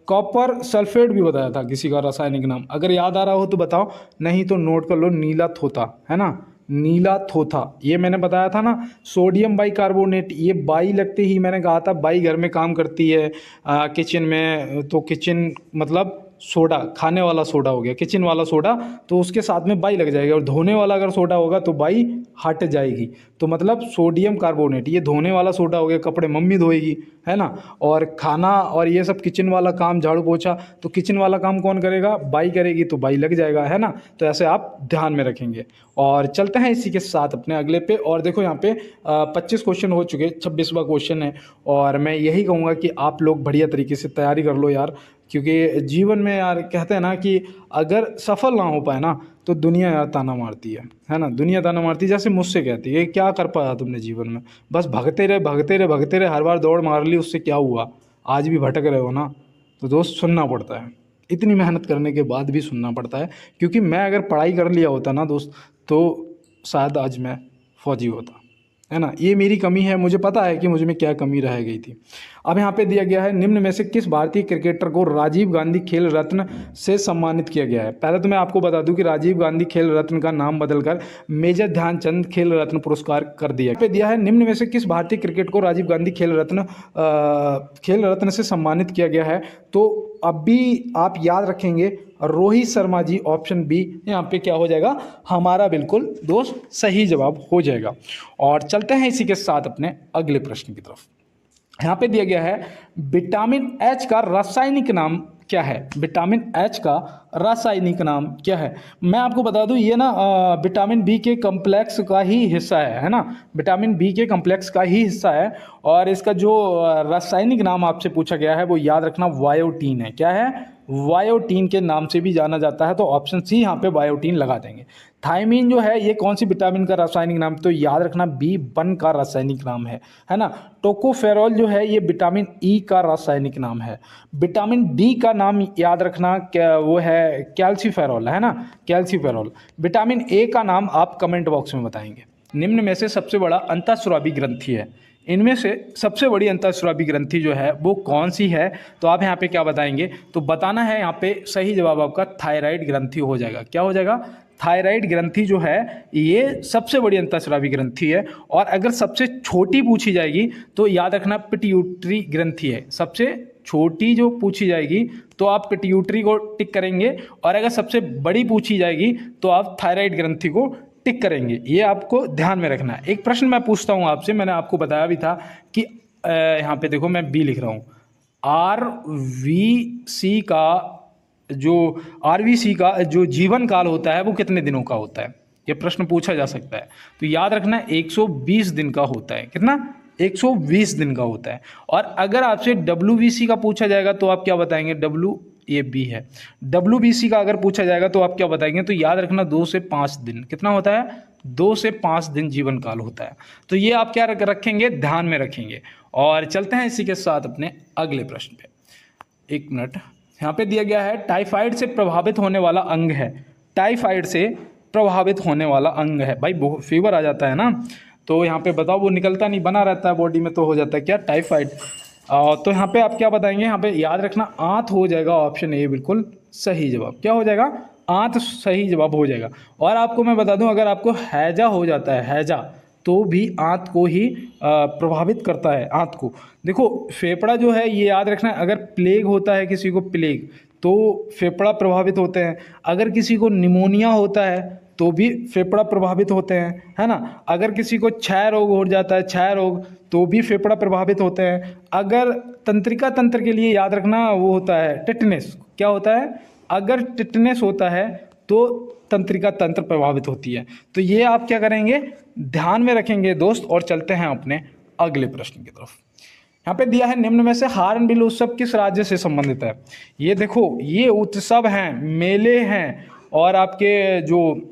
कॉपर सल्फेट भी बताया था किसी का रासायनिक नाम, अगर याद आ रहा हो तो बताओ, नहीं तो नोट कर लो। नीला थोथा, है ना, नीला थोथा, ये मैंने बताया था ना। सोडियम बाइकार्बोनेट, ये बाई लगते ही मैंने कहा था बाई घर में काम करती है किचन में, तो किचन मतलब सोडा, खाने वाला सोडा हो गया, किचन वाला सोडा, तो उसके साथ में बाई लग जाएगी। और धोने वाला अगर सोडा होगा तो बाई हट जाएगी, तो मतलब सोडियम कार्बोनेट, ये धोने वाला सोडा हो गया, कपड़े मम्मी धोएगी, है ना। और खाना और ये सब किचन वाला काम, झाड़ू पोछा, तो किचन वाला काम कौन करेगा? बाई करेगी, तो बाई लग जाएगा, है ना। तो ऐसे आप ध्यान में रखेंगे। और चलते हैं इसी के साथ अपने अगले पे। और देखो यहाँ पे 25 क्वेश्चन हो चुके, 26वां क्वेश्चन है। और मैं यही कहूँगा कि आप लोग बढ़िया तरीके से तैयारी कर लो यार, क्योंकि जीवन में यार कहते हैं ना कि अगर सफल ना हो पाए ना, तो दुनिया यार ताना मारती है ना। दुनिया ताना मारती है, जैसे मुझसे कहती है क्या कर पाया तुमने जीवन में, बस भागते रहे भागते रहे भागते रहे, हर बार दौड़ मार ली, उससे क्या हुआ? आज भी भटक रहे हो ना। तो दोस्त सुनना पड़ता है, इतनी मेहनत करने के बाद भी सुनना पड़ता है, क्योंकि मैं अगर पढ़ाई कर लिया होता ना दोस्त, तो शायद आज मैं फौजी होता, है ना। ये मेरी कमी है, मुझे पता है कि मुझ में क्या कमी रह गई थी। अब यहाँ पे दिया गया है, निम्न में से किस भारतीय क्रिकेटर को राजीव गांधी खेल रत्न से सम्मानित किया गया है। पहले तो मैं आपको बता दूं कि राजीव गांधी खेल रत्न का नाम बदलकर मेजर ध्यानचंद खेल रत्न पुरस्कार कर दिया। पे दिया है, निम्न में से किस भारतीय क्रिकेट को राजीव गांधी खेल रत्न से सम्मानित किया गया है। तो अभी आप याद रखेंगे रोहित शर्मा जी, ऑप्शन बी यहाँ पे क्या हो जाएगा हमारा बिल्कुल दोस्त सही जवाब हो जाएगा। और चलते हैं इसी के साथ अपने अगले प्रश्न की तरफ। यहाँ पे दिया गया है, विटामिन एच का रासायनिक नाम क्या है। विटामिन एच का रासायनिक नाम क्या है। मैं आपको बता दूं ये ना विटामिन बी के कॉम्प्लेक्स का ही हिस्सा है ना, विटामिन बी के कॉम्प्लेक्स का ही हिस्सा है। और इसका जो रासायनिक नाम आपसे पूछा गया है वो याद रखना बायोटीन है। क्या है, बायोटीन के नाम से भी जाना जाता है। तो ऑप्शन सी यहाँ पे बायोटीन लगा देंगे। थायमीन जो है ये कौन सी विटामिन का रासायनिक नाम, तो याद रखना B1 का रासायनिक नाम है ना। टोकोफेरॉल जो है ये विटामिन ई का रासायनिक नाम है। विटामिन डी का नाम याद रखना क्या, वो है कैल्सीफेरॉल, है ना, कैल्सीफेरॉल। विटामिन ए का नाम आप कमेंट बॉक्स में बताएंगे। निम्न में से सबसे बड़ा अंतःस्रावी ग्रंथि है, इनमें से सबसे बड़ी अंतःस्रावी ग्रंथि जो है वो कौन सी है। तो आप यहाँ पे क्या बताएंगे, तो बताना है यहाँ पे सही जवाब आपका थायराइड ग्रंथि हो जाएगा। क्या हो जाएगा, थायराइड ग्रंथि जो है ये सबसे बड़ी अंतःस्रावी ग्रंथि है। और अगर सबसे छोटी पूछी जाएगी तो याद रखना पिट्यूटरी ग्रंथि है। सबसे छोटी जो पूछी जाएगी तो आप पिट्यूटरी को टिक करेंगे, और अगर सबसे बड़ी पूछी जाएगी तो आप थायराइड ग्रंथि को टिक करेंगे। ये आपको ध्यान में रखना है। एक प्रश्न मैं पूछता हूँ आपसे, मैंने आपको बताया भी था कि यहाँ पे देखो मैं बी लिख रहा हूँ, आरवीसी का जो जीवन काल होता है वो कितने दिनों का होता है। ये प्रश्न पूछा जा सकता है। तो याद रखना 120 दिन का होता है। कितना, 120 दिन का होता है। और अगर आपसे WBC का पूछा जाएगा तो आप क्या बताएंगे, ये बी है। WBC का अगर पूछा जाएगा तो आप क्या बताएंगे, तो याद रखना 2 से 5 दिन। कितना होता है, 2 से 5 दिन जीवन काल होता है। तो ये आप क्या रखेंगे, ध्यान में रखेंगे। और चलते हैं इसी के साथ अपने अगले प्रश्न पे। 1 मिनट, यहाँ पे दिया गया है, टाइफाइड से प्रभावित होने वाला अंग है। टाइफाइड से प्रभावित होने वाला अंग है। भाई फीवर आ जाता है ना, तो यहाँ पे बताओ, वो निकलता नहीं, बना रहता है बॉडी में, तो हो जाता है क्या, टाइफाइड। तो यहाँ पे आप क्या बताएंगे, यहाँ पे याद रखना आंत हो जाएगा। ऑप्शन ए बिल्कुल सही जवाब। क्या हो जाएगा, आंत सही जवाब हो जाएगा। और आपको मैं बता दूं, अगर आपको हैजा हो जाता है, हैजा, तो भी आंत को ही प्रभावित करता है, आंत को। देखो फेफड़ा जो है ये याद रखना, अगर प्लेग होता है किसी को, प्लेग, तो फेफड़ा प्रभावित होते हैं। अगर किसी को निमोनिया होता है तो भी फेफड़ा प्रभावित होते हैं, है ना। अगर किसी को क्षय रोग हो जाता है, क्षय रोग, तो भी फेफड़ा प्रभावित होते हैं। अगर तंत्रिका तंत्र के लिए याद रखना वो होता है टिटनेस। क्या होता है, अगर टिटनेस होता है तो तंत्रिका तंत्र प्रभावित होती है। तो ये आप क्या करेंगे, ध्यान में रखेंगे दोस्त। और चलते हैं अपने अगले प्रश्न की तरफ। यहाँ पे दिया है, निम्न में से हार्नबिल उत्सव किस राज्य से संबंधित है। ये देखो, ये उत्सव हैं, मेले हैं, और आपके जो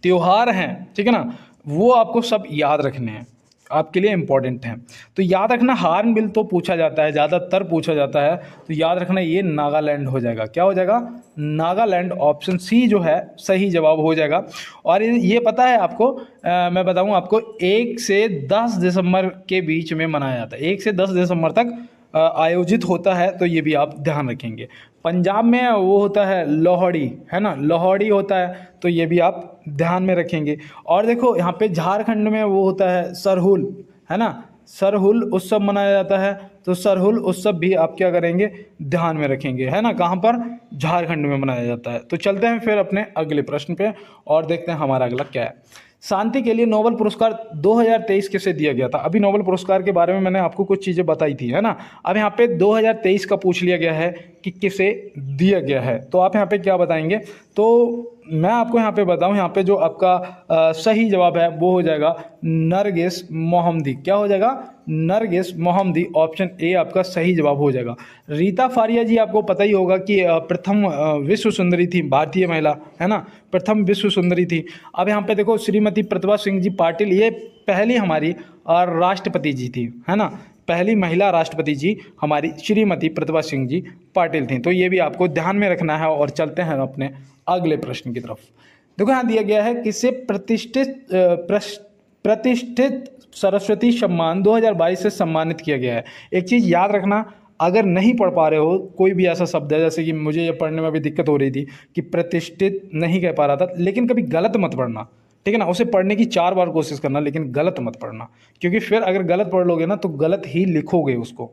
त्योहार हैं, ठीक है ना, वो आपको सब याद रखने हैं, आपके लिए इम्पोर्टेंट हैं। तो याद रखना, हार्नबिल तो पूछा जाता है, ज़्यादातर पूछा जाता है, तो याद रखना ये नागालैंड हो जाएगा। क्या हो जाएगा, नागालैंड। ऑप्शन सी जो है सही जवाब हो जाएगा। और ये पता है आपको, मैं बताऊं आपको, 1 से 10 दिसंबर के बीच में मनाया जाता है। 1 से 10 दिसंबर तक आयोजित होता है, तो ये भी आप ध्यान रखेंगे। पंजाब में वो होता है लोहड़ी, है ना, लोहड़ी होता है, तो ये भी आप ध्यान में रखेंगे। और देखो यहाँ पे झारखंड में वो होता है सरहुल, है ना, सरहुल उत्सव मनाया जाता है। तो सरहुल उत्सव भी आप क्या करेंगे, ध्यान में रखेंगे, है ना, कहाँ पर, झारखंड में मनाया जाता है। तो चलते हैं फिर अपने अगले प्रश्न पे और देखते हैं हमारा अगला क्या है। शांति के लिए नोबेल पुरस्कार 2023 किसे दिया गया था। अभी नोबेल पुरस्कार के बारे में मैंने आपको कुछ चीज़ें बताई थी, है ना। अब यहाँ पे 2023 का पूछ लिया गया है कि किसे दिया गया है, तो आप यहाँ पे क्या बताएंगे। तो मैं आपको यहाँ पे बताऊँ, यहाँ पे जो आपका सही जवाब है वो हो जाएगा नरगिस मोहम्मदी। क्या हो जाएगा, नरगिस मोहम्मदी। ऑप्शन ए आपका सही जवाब हो जाएगा। रीता फारिया जी आपको पता ही होगा कि प्रथम विश्व सुंदरी थी, भारतीय महिला, है ना, प्रथम विश्व सुंदरी थी। अब यहाँ पे देखो, श्रीमती प्रतिभा सिंह जी पाटिल, ये पहली हमारी राष्ट्रपति जी थी, है ना, पहली महिला राष्ट्रपति जी हमारी श्रीमती प्रतिभा सिंह जी पाटिल थी। तो ये भी आपको ध्यान में रखना है। और चलते हैं अपने अगले प्रश्न की तरफ। देखो यहाँ दिया गया है, किसे प्रतिष्ठित सरस्वती सम्मान 2022 से सम्मानित किया गया है। एक चीज़ याद रखना, अगर नहीं पढ़ पा रहे हो कोई भी ऐसा शब्द है, जैसे कि मुझे ये पढ़ने में भी दिक्कत हो रही थी कि प्रतिष्ठित नहीं कह पा रहा था, लेकिन कभी गलत मत पढ़ना, ठीक है ना। उसे पढ़ने की 4 बार कोशिश करना, लेकिन गलत मत पढ़ना, क्योंकि फिर अगर गलत पढ़ लोगे ना तो गलत ही लिखोगे उसको।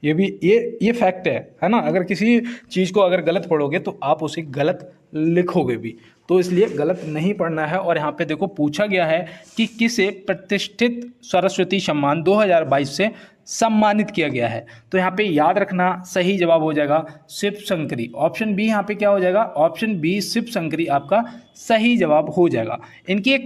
ये फैक्ट है ना। अगर किसी चीज़ को अगर गलत पढ़ोगे तो आप उसे गलत लिखोगे भी, तो इसलिए गलत नहीं पढ़ना है। और यहाँ पे देखो पूछा गया है कि किसे प्रतिष्ठित सरस्वती सम्मान 2022 से सम्मानित किया गया है। तो यहाँ पे याद रखना सही जवाब हो जाएगा शिव शंकरी। ऑप्शन बी यहाँ पे क्या हो जाएगा, ऑप्शन बी शिव शंकरी आपका सही जवाब हो जाएगा। इनकी एक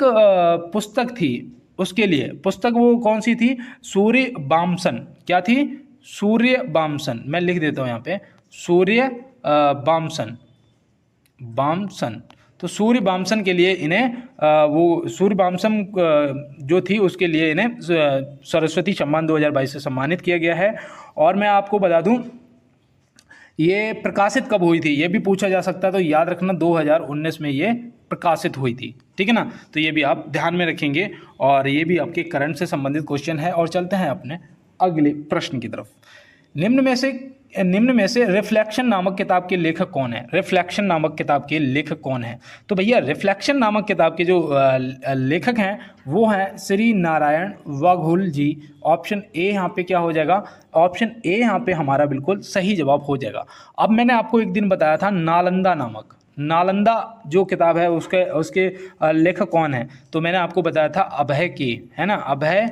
पुस्तक थी, उसके लिए पुस्तक वो कौन सी थी, सूर्य वामसन। क्या थी, सूर्य वामसन। मैं लिख देता हूँ यहाँ पे, सूर्य वामसन। तो सूर्य वामसन के लिए इन्हें वो सूर्य वामसन जो थी उसके लिए इन्हें सरस्वती सम्मान 2022 से सम्मानित किया गया है। और मैं आपको बता दूं ये प्रकाशित कब हुई थी, ये भी पूछा जा सकता है। तो याद रखना 2019 में ये प्रकाशित हुई थी, ठीक है ना। तो ये भी आप ध्यान में रखेंगे और ये भी आपके करंट से संबंधित क्वेश्चन है। और चलते हैं अपने अगले प्रश्न की तरफ। निम्न में से रिफ्लेक्शन नामक किताब के लेखक कौन है। रिफ्लेक्शन नामक किताब के लेखक कौन है, तो भैया रिफ्लेक्शन नामक किताब के जो लेखक हैं वो हैं श्री नारायण वाघुल जी। ऑप्शन ए यहाँ पे क्या हो जाएगा, ऑप्शन ए यहाँ पे हमारा बिल्कुल सही जवाब हो जाएगा। अब मैंने आपको एक दिन बताया था नालंदा जो किताब है उसके लेखक कौन है, तो मैंने आपको बताया था अभय के, है ना, अभय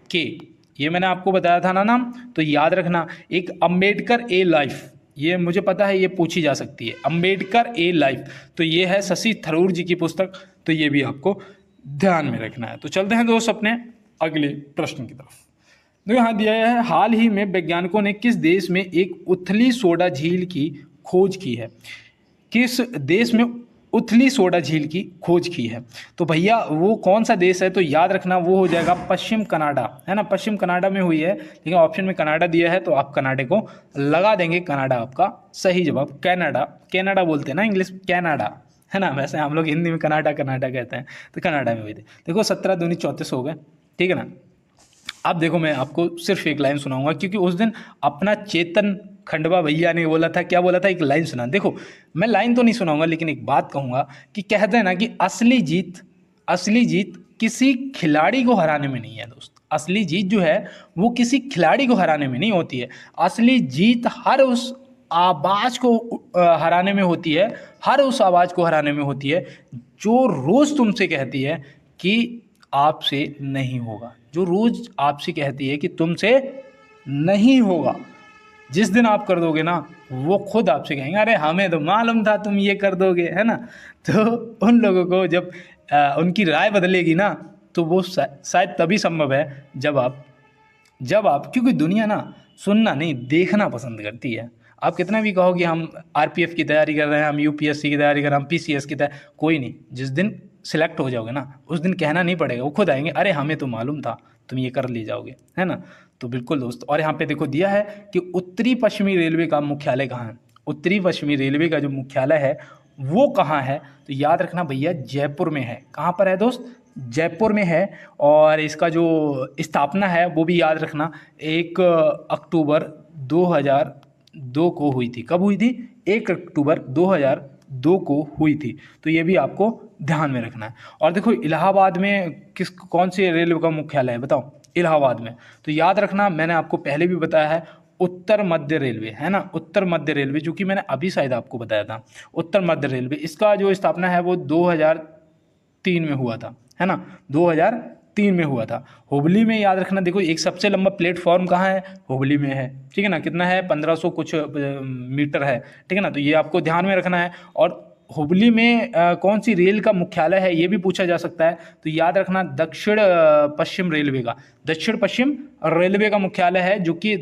के, ये मैंने आपको बताया था ना नाम। तो याद रखना एक अम्बेडकर ए लाइफ, ये मुझे पता है ये पूछी जा सकती है, अम्बेडकर ए लाइफ, तो ये है शशि थरूर जी की पुस्तक। तो ये भी आपको ध्यान में रखना है। तो चलते हैं दोस्त अपने अगले प्रश्न की तरफ। तो यहाँ दिया है, हाल ही में वैज्ञानिकों ने किस देश में एक उथली सोडा झील की खोज की है। किस देश में उथली सोडा झील की खोज की है, तो भैया वो कौन सा देश है, तो याद रखना वो हो जाएगा पश्चिम कनाडा, है ना। पश्चिम कनाडा में हुई है, लेकिन ऑप्शन में कनाडा दिया है तो आप कनाडा को लगा देंगे। कनाडा आपका सही जवाब। कनाडा बोलते हैं ना इंग्लिश, कनाडा, है ना। वैसे हम लोग हिंदी में कनाडा कहते हैं, तो कनाडा में हुई थी। देखो 17 दूनी 34 हो गए, ठीक है ना। अब देखो मैं आपको सिर्फ एक लाइन सुनाऊंगा, क्योंकि उस दिन अपना चेतन खंडवा भैया ने बोला था, क्या बोला था, एक लाइन सुना। देखो मैं लाइन तो नहीं सुनाऊंगा, लेकिन एक बात कहूंगा कि कहते हैं ना कि असली जीत किसी खिलाड़ी को हराने में नहीं है दोस्त। असली जीत जो है वो किसी खिलाड़ी को हराने में नहीं होती है। असली जीत हर उस आवाज़ को हराने में होती है, हर उस आवाज़ को हराने में होती है जो रोज़ तुमसे कहती है कि आपसे नहीं होगा, जो रोज़ आपसे कहती है कि तुमसे नहीं होगा। जिस दिन आप कर दोगे ना, वो खुद आपसे कहेंगे अरे हमें तो मालूम था तुम ये कर दोगे, है ना। तो उन लोगों को जब उनकी राय बदलेगी ना, तो वो शायद तभी संभव है जब आप क्योंकि दुनिया ना सुनना नहीं देखना पसंद करती है। आप कितना भी कहो कि हम आरपीएफ की तैयारी कर रहे हैं, हम यूपीएससी की तैयारी कर रहे हैं, हम पीसीएस की तैयारी, कोई नहीं। जिस दिन सिलेक्ट हो जाओगे ना, उस दिन कहना नहीं पड़ेगा, वो खुद आएंगे अरे हमें तो मालूम था तुम ये कर ले जाओगे, है ना। तो बिल्कुल दोस्त। और यहाँ पे देखो दिया है कि उत्तरी पश्चिमी रेलवे का मुख्यालय कहाँ है। उत्तरी पश्चिमी रेलवे का जो मुख्यालय है वो कहाँ है, तो याद रखना भैया जयपुर में है। कहाँ पर है दोस्त, जयपुर में है। और इसका जो स्थापना है वो भी याद रखना 1 अक्टूबर 2002 को हुई थी। कब हुई थी, 1 अक्टूबर 2002 को हुई थी। तो ये भी आपको ध्यान में रखना है। और देखो इलाहाबाद में कौन से रेलवे का मुख्यालय है बताओ, इलाहाबाद में। तो याद रखना मैंने आपको पहले भी बताया है उत्तर मध्य रेलवे, है ना, उत्तर मध्य रेलवे, जो कि मैंने अभी शायद आपको बताया था। उत्तर मध्य रेलवे, इसका जो स्थापना है वो 2003 में हुआ था, है ना, 2003 में हुआ था। हुबली में याद रखना, देखो एक सबसे लंबा प्लेटफॉर्म कहाँ है, हुबली में है, ठीक है ना। कितना है, 1500 कुछ मीटर है, ठीक है ना। तो ये आपको ध्यान में रखना है। और हुबली में कौन सी रेल का मुख्यालय है ये भी पूछा जा सकता है। तो याद रखना दक्षिण पश्चिम रेलवे का मुख्यालय है, जो कि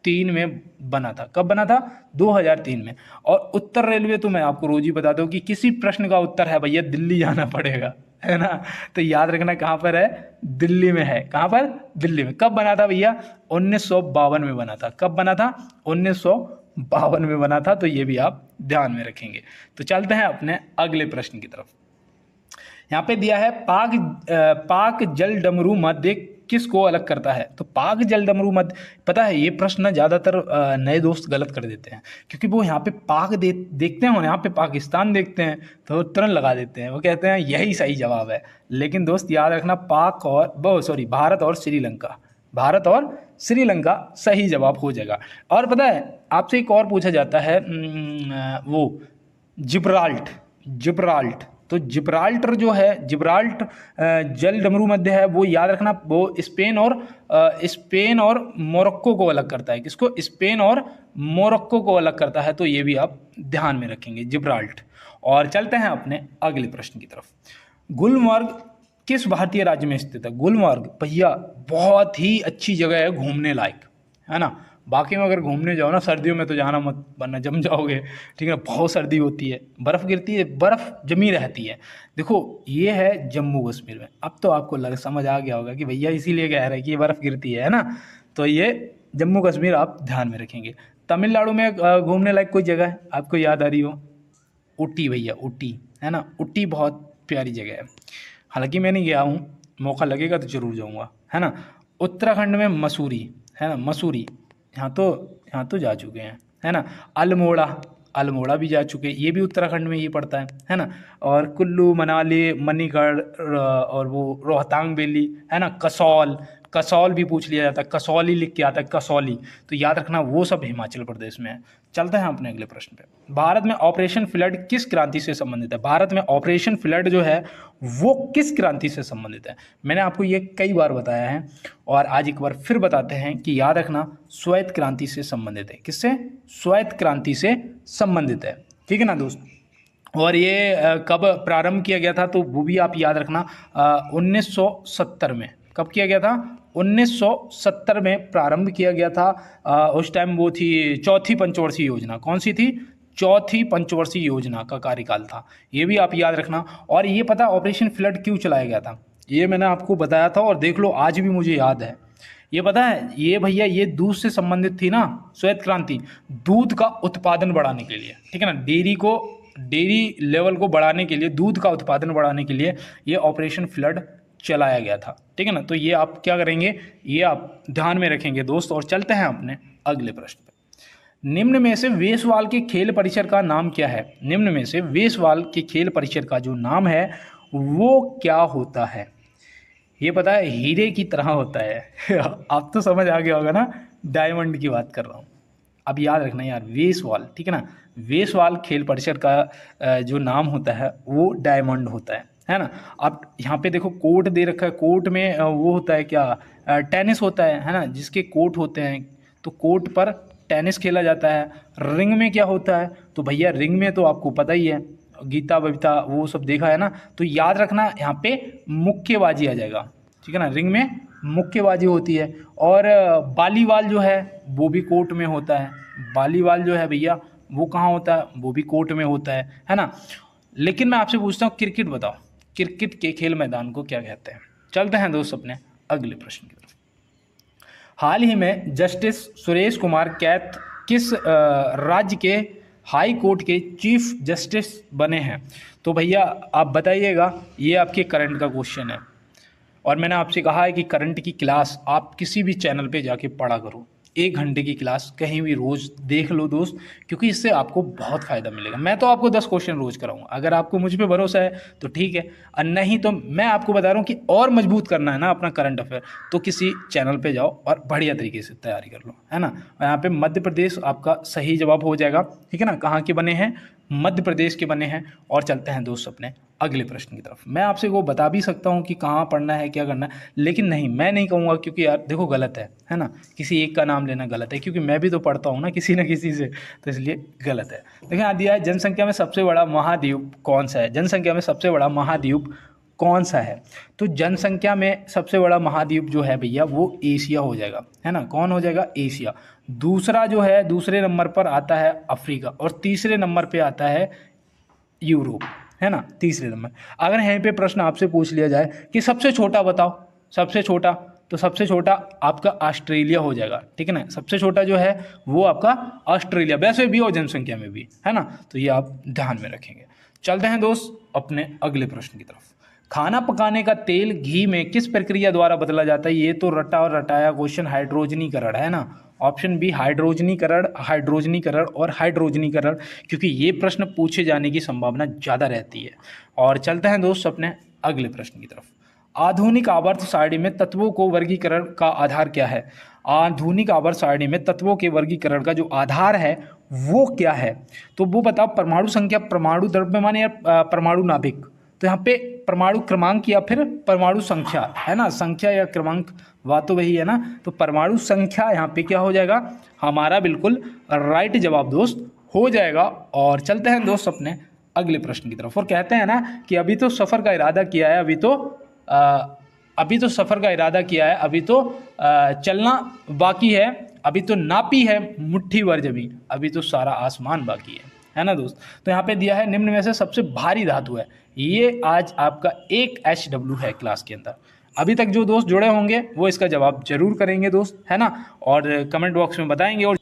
2003 में बना था। कब बना था? 2003 में। और उत्तर रेलवे तो मैं आपको रोज ही बताता हूँ कि किसी प्रश्न का उत्तर है भैया दिल्ली जाना पड़ेगा, है ना। तो याद रखना कहाँ पर है? दिल्ली में है। कहाँ पर? दिल्ली में। कब बना था भैया? 1952 में बना था। कब बना था? 1952 में बना था। तो ये भी आप ध्यान में रखेंगे। तो चलते हैं अपने अगले प्रश्न की तरफ। यहाँ पे दिया है पाक जल डमरू मध्य किसको अलग करता है? तो पाक जल डमरू मध्य, पता है ये प्रश्न ना ज़्यादातर नए दोस्त गलत कर देते हैं, क्योंकि वो यहाँ पे पाक देखते हैं और यहाँ पे पाकिस्तान देखते हैं तो तुरंत लगा देते हैं। वो कहते हैं यही सही जवाब है। लेकिन दोस्त याद रखना भारत और श्रीलंका, भारत और श्रीलंका सही जवाब हो जाएगा। और पता है आपसे एक और पूछा जाता है वो जिब्राल्ट। तो जिब्राल्टर जो है, जिब्राल्ट जल डमरू मध्य है, वो याद रखना वो स्पेन और मोरक्को को अलग करता है। किसको? स्पेन और मोरक्को को अलग करता है। तो ये भी आप ध्यान में रखेंगे, जिब्राल्ट। और चलते हैं अपने अगले प्रश्न की तरफ। गुलमर्ग किस भारतीय राज्य में स्थित है? गुलमर्ग भैया बहुत ही अच्छी जगह है घूमने लायक, है ना। बाकी में अगर घूमने जाओ ना सर्दियों में तो जाना मत, वरना जम जाओगे, ठीक है। बहुत सर्दी होती है, बर्फ़ गिरती है, बर्फ़ जमी रहती है। देखो ये है जम्मू कश्मीर में। अब तो आपको समझ आ गया होगा कि भैया इसीलिए कह रहे हैं कि ये बर्फ़ गिरती है ना। तो ये जम्मू कश्मीर आप ध्यान में रखेंगे। तमिलनाडु में घूमने लायक कोई जगह है आपको याद आ रही हो? ऊटी भैया, ऊटी, है ना। ऊटी बहुत प्यारी जगह है, हालांकि मैं नहीं गया हूँ, मौका लगेगा तो ज़रूर जाऊँगा, है ना। उत्तराखंड में मसूरी, है ना, मसूरी, यहाँ तो जा चुके हैं, है ना। अल्मोड़ा भी जा चुके हैं, ये भी उत्तराखंड में ये पड़ता है ना। और कुल्लू मनाली मणिगढ़ और वो रोहतांग वैली, है ना। कसौल भी पूछ लिया जाता है, कसौली लिख के आता है, कसौली। तो याद रखना वो सब हिमाचल प्रदेश में है। चलते हैं अपने अगले प्रश्न पे। भारत में ऑपरेशन फ्लड किस क्रांति से संबंधित है? भारत में ऑपरेशन फ्लड जो है वो किस क्रांति से संबंधित है? मैंने आपको ये कई बार बताया है और आज एक बार फिर बताते हैं कि याद रखना श्वेत क्रांति से संबंधित है। किससे? श्वेत क्रांति से संबंधित है, ठीक है ना दोस्त। और ये कब प्रारंभ किया गया था? तो वो भी आप याद रखना 1970 में। कब किया गया था? 1970 में प्रारंभ किया गया था। उस टाइम वो थी चौथी पंचवर्षीय योजना। कौन सी थी? चौथी पंचवर्षीय योजना का कार्यकाल था। ये भी आप याद रखना। और ये पता ऑपरेशन फ्लड क्यों चलाया गया था? ये मैंने आपको बताया था और देख लो आज भी मुझे याद है। ये पता है ये भैया ये दूध से संबंधित थी ना, श्वेत क्रांति, दूध का उत्पादन बढ़ाने के लिए, ठीक है ना। डेयरी लेवल को बढ़ाने के लिए, दूध का उत्पादन बढ़ाने के लिए ये ऑपरेशन फ्लड चलाया गया था, ठीक है ना। तो ये आप क्या करेंगे, ये आप ध्यान में रखेंगे दोस्त। और चलते हैं अपने अगले प्रश्न पे। निम्न में से वेसवाल के खेल परिसर का नाम क्या है? निम्न में से वेसवाल के खेल परिसर का जो नाम है वो क्या होता है? ये पता है हीरे की तरह होता है आप तो समझ आ गया होगा ना, डायमंड की बात कर रहा हूँ। अब याद रखना यार वेसवाल, ठीक है ना। वेसवाल खेल परिसर का जो नाम होता है वो डायमंड होता है ना। अब यहाँ पे देखो कोर्ट दे रखा है, कोर्ट में वो होता है क्या, टेनिस होता है ना, जिसके कोर्ट होते हैं तो कोर्ट पर टेनिस खेला जाता है। रिंग में क्या होता है? तो भैया रिंग में तो आपको पता ही है, गीता बबीता वो सब देखा है ना। तो याद रखना यहाँ पे मुक्केबाजी आ जाएगा, ठीक है ना। रिंग में मुक्केबाजी होती है। और वॉलीबॉल जो है वो भी कोर्ट में होता है। वॉलीबॉल जो है भैया वो कहाँ होता है? वो भी कोर्ट में होता है ना। लेकिन मैं आपसे पूछता हूँ क्रिकेट बताओ, क्रिकेट के खेल मैदान को क्या कहते हैं? चलते हैं दोस्त अपने अगले प्रश्न की तरफ। हाल ही में जस्टिस सुरेश कुमार कैथ किस राज्य के हाई कोर्ट के चीफ जस्टिस बने हैं? तो भैया आप बताइएगा, ये आपके करंट का क्वेश्चन है और मैंने आपसे कहा है कि करंट की क्लास आप किसी भी चैनल पे जाके पढ़ा करो। 1 घंटे की क्लास कहीं भी रोज़ देख लो दोस्त, क्योंकि इससे आपको बहुत फ़ायदा मिलेगा। मैं तो आपको 10 क्वेश्चन रोज़ कराऊंगा, अगर आपको मुझ पे भरोसा है तो ठीक है, और नहीं तो मैं आपको बता रहा हूँ कि और मजबूत करना है ना अपना करंट अफेयर, तो किसी चैनल पे जाओ और बढ़िया तरीके से तैयारी कर लो, है ना। और यहाँ पे मध्य प्रदेश आपका सही जवाब हो जाएगा, ठीक है ना। कहाँ के बने हैं? मध्य प्रदेश के बने हैं। और चलते हैं दोस्त अपने अगले प्रश्न की तरफ। मैं आपसे वो बता भी सकता हूँ कि कहाँ पढ़ना है, क्या करना है, लेकिन नहीं, मैं नहीं कहूँगा, क्योंकि यार देखो गलत है ना। किसी एक का नाम लेना गलत है, क्योंकि मैं भी तो पढ़ता हूँ ना किसी न किसी से, तो इसलिए गलत है। देखिए यहाँ दिया है जनसंख्या में सबसे बड़ा महाद्वीप कौन सा है? जनसंख्या में सबसे बड़ा महाद्वीप कौन सा है? तो जनसंख्या में सबसे बड़ा महाद्वीप जो है भैया वो एशिया हो जाएगा, है ना। कौन हो जाएगा? एशिया। दूसरा जो है, दूसरे नंबर पर आता है अफ्रीका, और तीसरे नंबर पे आता है यूरोप, है ना, तीसरे नंबर। अगर यहीं पे प्रश्न आपसे पूछ लिया जाए कि सबसे छोटा बताओ, सबसे छोटा, तो सबसे छोटा आपका ऑस्ट्रेलिया हो जाएगा, ठीक है ना। सबसे छोटा जो है वो आपका ऑस्ट्रेलिया, वैसे भी और जनसंख्या में भी, है ना। तो ये आप ध्यान में रखेंगे। चलते हैं दोस्त अपने अगले प्रश्न की तरफ। खाना पकाने का तेल घी में किस प्रक्रिया द्वारा बदला जाता है? ये तो रटा और रटाया क्वेश्चन हाइड्रोजनीकरण, है ना। ऑप्शन बी हाइड्रोजनीकरण, हाइड्रोजनीकरण और हाइड्रोजनीकरण, क्योंकि ये प्रश्न पूछे जाने की संभावना ज़्यादा रहती है। और चलते हैं दोस्त अपने अगले प्रश्न की तरफ। आधुनिक आवर्त सारणी में तत्वों को वर्गीकरण का आधार क्या है? आधुनिक आवर्त सारणी में तत्वों के वर्गीकरण का जो आधार है वो क्या है? तो वो बताओ, परमाणु संख्या, परमाणु द्रव्यमान या परमाणु नाभिक? तो यहाँ पे परमाणु क्रमांक या फिर परमाणु संख्या, है ना। संख्या या क्रमांक, बात तो वही है ना। तो परमाणु संख्या यहाँ पे क्या हो जाएगा? हमारा बिल्कुल राइट जवाब दोस्त हो जाएगा। और चलते हैं दोस्त अपने अगले प्रश्न की तरफ। और कहते हैं ना कि अभी तो सफ़र का इरादा किया है, अभी तो सफ़र का इरादा किया है, अभी तो चलना बाकी है, अभी तो नापी है मुट्ठी भर जमीन, अभी तो सारा आसमान बाकी है ना दोस्त। तो यहाँ पे दिया है निम्न में से सबसे भारी धातु है। ये आज आपका एक HW है क्लास के अंदर। अभी तक जो दोस्त जुड़े होंगे वो इसका जवाब जरूर करेंगे दोस्त, है ना, और कमेंट बॉक्स में बताएंगे। और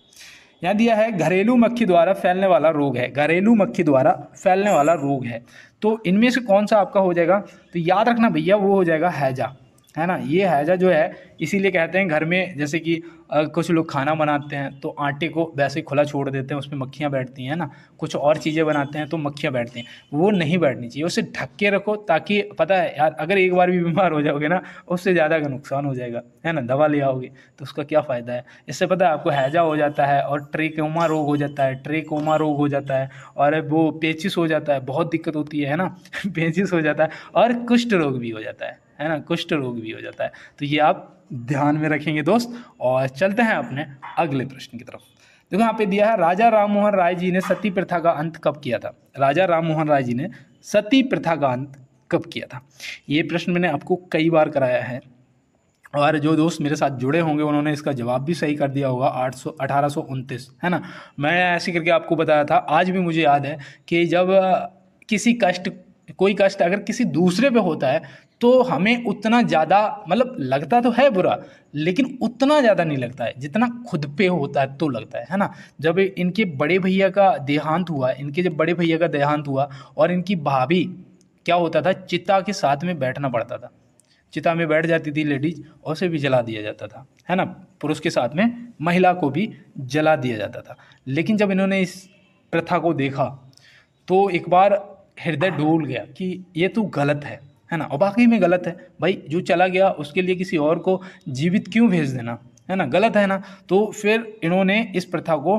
यहाँ दिया है घरेलू मक्खी द्वारा फैलने वाला रोग है, घरेलू मक्खी द्वारा फैलने वाला रोग है। तो इनमें से कौन सा आपका हो जाएगा? तो याद रखना भैया, वो हो जाएगा हैजा, है ना। ये हैजा जो है इसीलिए कहते हैं घर में, जैसे कि कुछ लोग खाना बनाते हैं तो आटे को वैसे ही खुला छोड़ देते हैं, उसमें मक्खियाँ बैठती हैं ना। कुछ और चीज़ें बनाते हैं तो मक्खियाँ बैठती हैं, वो नहीं बैठनी चाहिए। उसे ढक के रखो, ताकि पता है यार, अगर एक बार भी बीमार हो जाओगे ना, उससे ज़्यादा का नुकसान हो जाएगा, है ना। दवा ले आओगे तो उसका क्या फ़ायदा है? इससे पता है आपको हैजा हो जाता है, और ट्रेकोमा रोग हो जाता है, ट्रेकोमा रोग हो जाता है, और वो पेचिस हो जाता है, बहुत दिक्कत होती है ना पेचिस हो जाता है, और कुष्ठ रोग भी हो जाता है ना, कुष्ठ रोग भी हो जाता है। तो ये आप ध्यान में रखेंगे दोस्त। और चलते हैं अपने अगले प्रश्न की तरफ। देखो यहाँ पे दिया है, राजा राम मोहन राय जी ने सती प्रथा का अंत कब किया था? राजा राम मोहन राय जी ने सती प्रथा का अंत कब किया था? ये प्रश्न मैंने आपको कई बार कराया है, और जो दोस्त मेरे साथ जुड़े होंगे उन्होंने इसका जवाब भी सही कर दिया होगा। 1829, है ना। मैं ऐसे करके आपको बताया था। आज भी मुझे याद है कि जब कोई कष्ट अगर किसी दूसरे पे होता है तो हमें उतना ज़्यादा, मतलब लगता तो है बुरा, लेकिन उतना ज़्यादा नहीं लगता है जितना खुद पे होता है तो लगता है ना। जब इनके बड़े भैया का देहांत हुआ, और इनकी भाभी, क्या होता था, चिता के साथ में बैठना पड़ता था। चिता में बैठ जाती थी लेडीज, और उसे भी जला दिया जाता था, है ना। पुरुष के साथ में महिला को भी जला दिया जाता था। लेकिन जब इन्होंने इस प्रथा को देखा तो एक बार हृदय डोल गया कि ये तो गलत है ना। और वाकई में गलत है भाई, जो चला गया उसके लिए किसी और को जीवित क्यों भेज देना, है ना, गलत है ना। तो फिर इन्होंने इस प्रथा को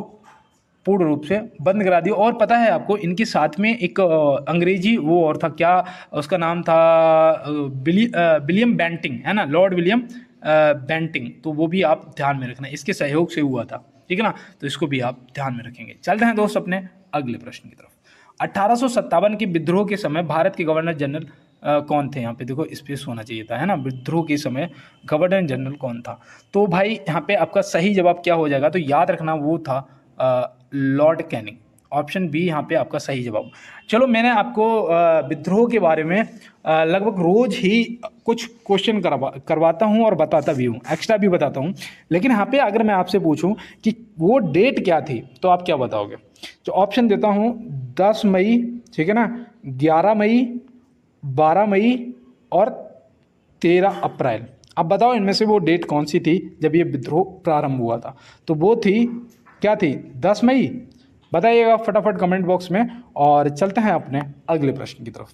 पूर्ण रूप से बंद करा दिया। और पता है आपको, इनके साथ में एक अंग्रेजी वो और था, क्या उसका नाम था, विलियम बेंटिंग, है ना, लॉर्ड विलियम बेंटिंग। तो वो भी आप ध्यान में रखना, इसके सहयोग से हुआ था, ठीक है ना। तो इसको भी आप ध्यान में रखेंगे। चलते हैं दोस्त अपने अगले प्रश्न की तरफ। 1857 के विद्रोह के समय भारत के गवर्नर जनरल कौन थे? यहाँ पे देखो स्पेस होना चाहिए था, है ना। विद्रोह के समय गवर्नर जनरल कौन था? तो भाई यहाँ पे आपका सही जवाब क्या हो जाएगा? तो याद रखना वो था लॉर्ड कैनिंग। ऑप्शन बी यहाँ पे आपका सही जवाब। चलो, मैंने आपको विद्रोह के बारे में लगभग रोज ही कुछ क्वेश्चन करवाता हूँ और बताता भी हूँ, एक्स्ट्रा भी बताता हूँ। लेकिन यहाँ पे अगर मैं आपसे पूछूं कि वो डेट क्या थी तो आप क्या बताओगे? तो ऑप्शन देता हूँ, 10 मई, ठीक है ना, 11 मई, 12 मई और 13 अप्रैल। अब बताओ इनमें से वो डेट कौन सी थी जब ये विद्रोह प्रारंभ हुआ था? तो वो थी, क्या थी? 10 मई। बताइएगा फटाफट कमेंट बॉक्स में। और चलते हैं अपने अगले प्रश्न की तरफ।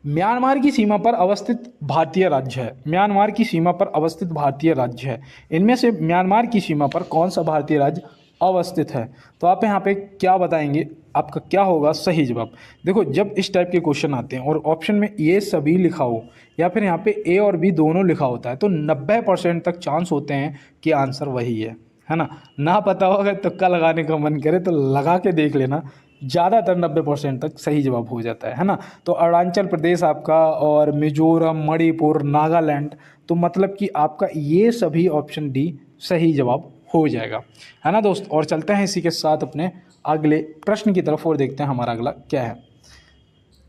म्यांमार की सीमा पर अवस्थित भारतीय राज्य है। म्यांमार की सीमा पर अवस्थित भारतीय राज्य है। इनमें से म्यांमार की सीमा पर कौन सा भारतीय राज्य अवस्थित है? तो आप यहाँ पे क्या बताएंगे? आपका क्या होगा सही जवाब? देखो, जब इस टाइप के क्वेश्चन आते हैं और ऑप्शन में ये सभी लिखा हो या फिर यहाँ पे ए और बी दोनों लिखा होता है तो 90% तक चांस होते हैं कि आंसर वही है ना। ना पता हो, अगर तुक्का लगाने का मन करे तो लगा के देख लेना, ज़्यादातर 90% तक सही जवाब हो जाता है ना। तो अरुणाचल प्रदेश आपका, और मिजोरम, मणिपुर, नागालैंड, तो मतलब कि आपका ये सभी ऑप्शन डी सही जवाब हो जाएगा, है ना दोस्त। और चलते हैं इसी के साथ अपने अगले प्रश्न की तरफ और देखते हैं हमारा अगला क्या है।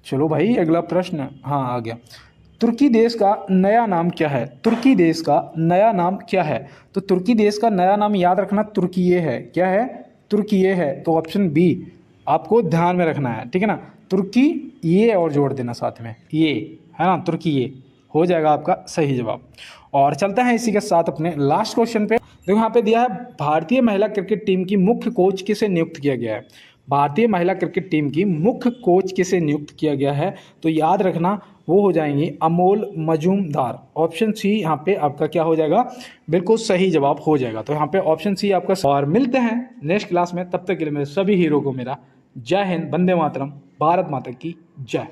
चलो भाई, अगला प्रश्न हाँ आ गया। तुर्की देश का नया नाम क्या है? तुर्की देश का नया नाम क्या है? तो तुर्की देश का नया नाम याद रखना तुर्कीये है। क्या है? तुर्कीये है। तो ऑप्शन बी आपको ध्यान में रखना है, ठीक है ना। तुर्की ये और जोड़ देना साथ में, ये है ना, तुर्की ये हो जाएगा आपका सही जवाब। और चलते हैं इसी के साथ अपने लास्ट क्वेश्चन पे। देखो यहाँ पे दिया है, भारतीय महिला क्रिकेट टीम की मुख्य कोच किसे नियुक्त किया गया है? भारतीय महिला क्रिकेट टीम की मुख्य कोच किसे नियुक्त किया गया है? तो याद रखना वो हो जाएंगी अमोल मजूमदार। ऑप्शन सी यहाँ पे आपका क्या हो जाएगा? बिल्कुल सही जवाब हो जाएगा। तो यहाँ पे ऑप्शन सी आपका। और मिलते हैं नेक्स्ट क्लास में, तब तक के लिए मेरे सभी हीरो को मेरा जय हिंद, वंदे मातरम, भारत माता की जय।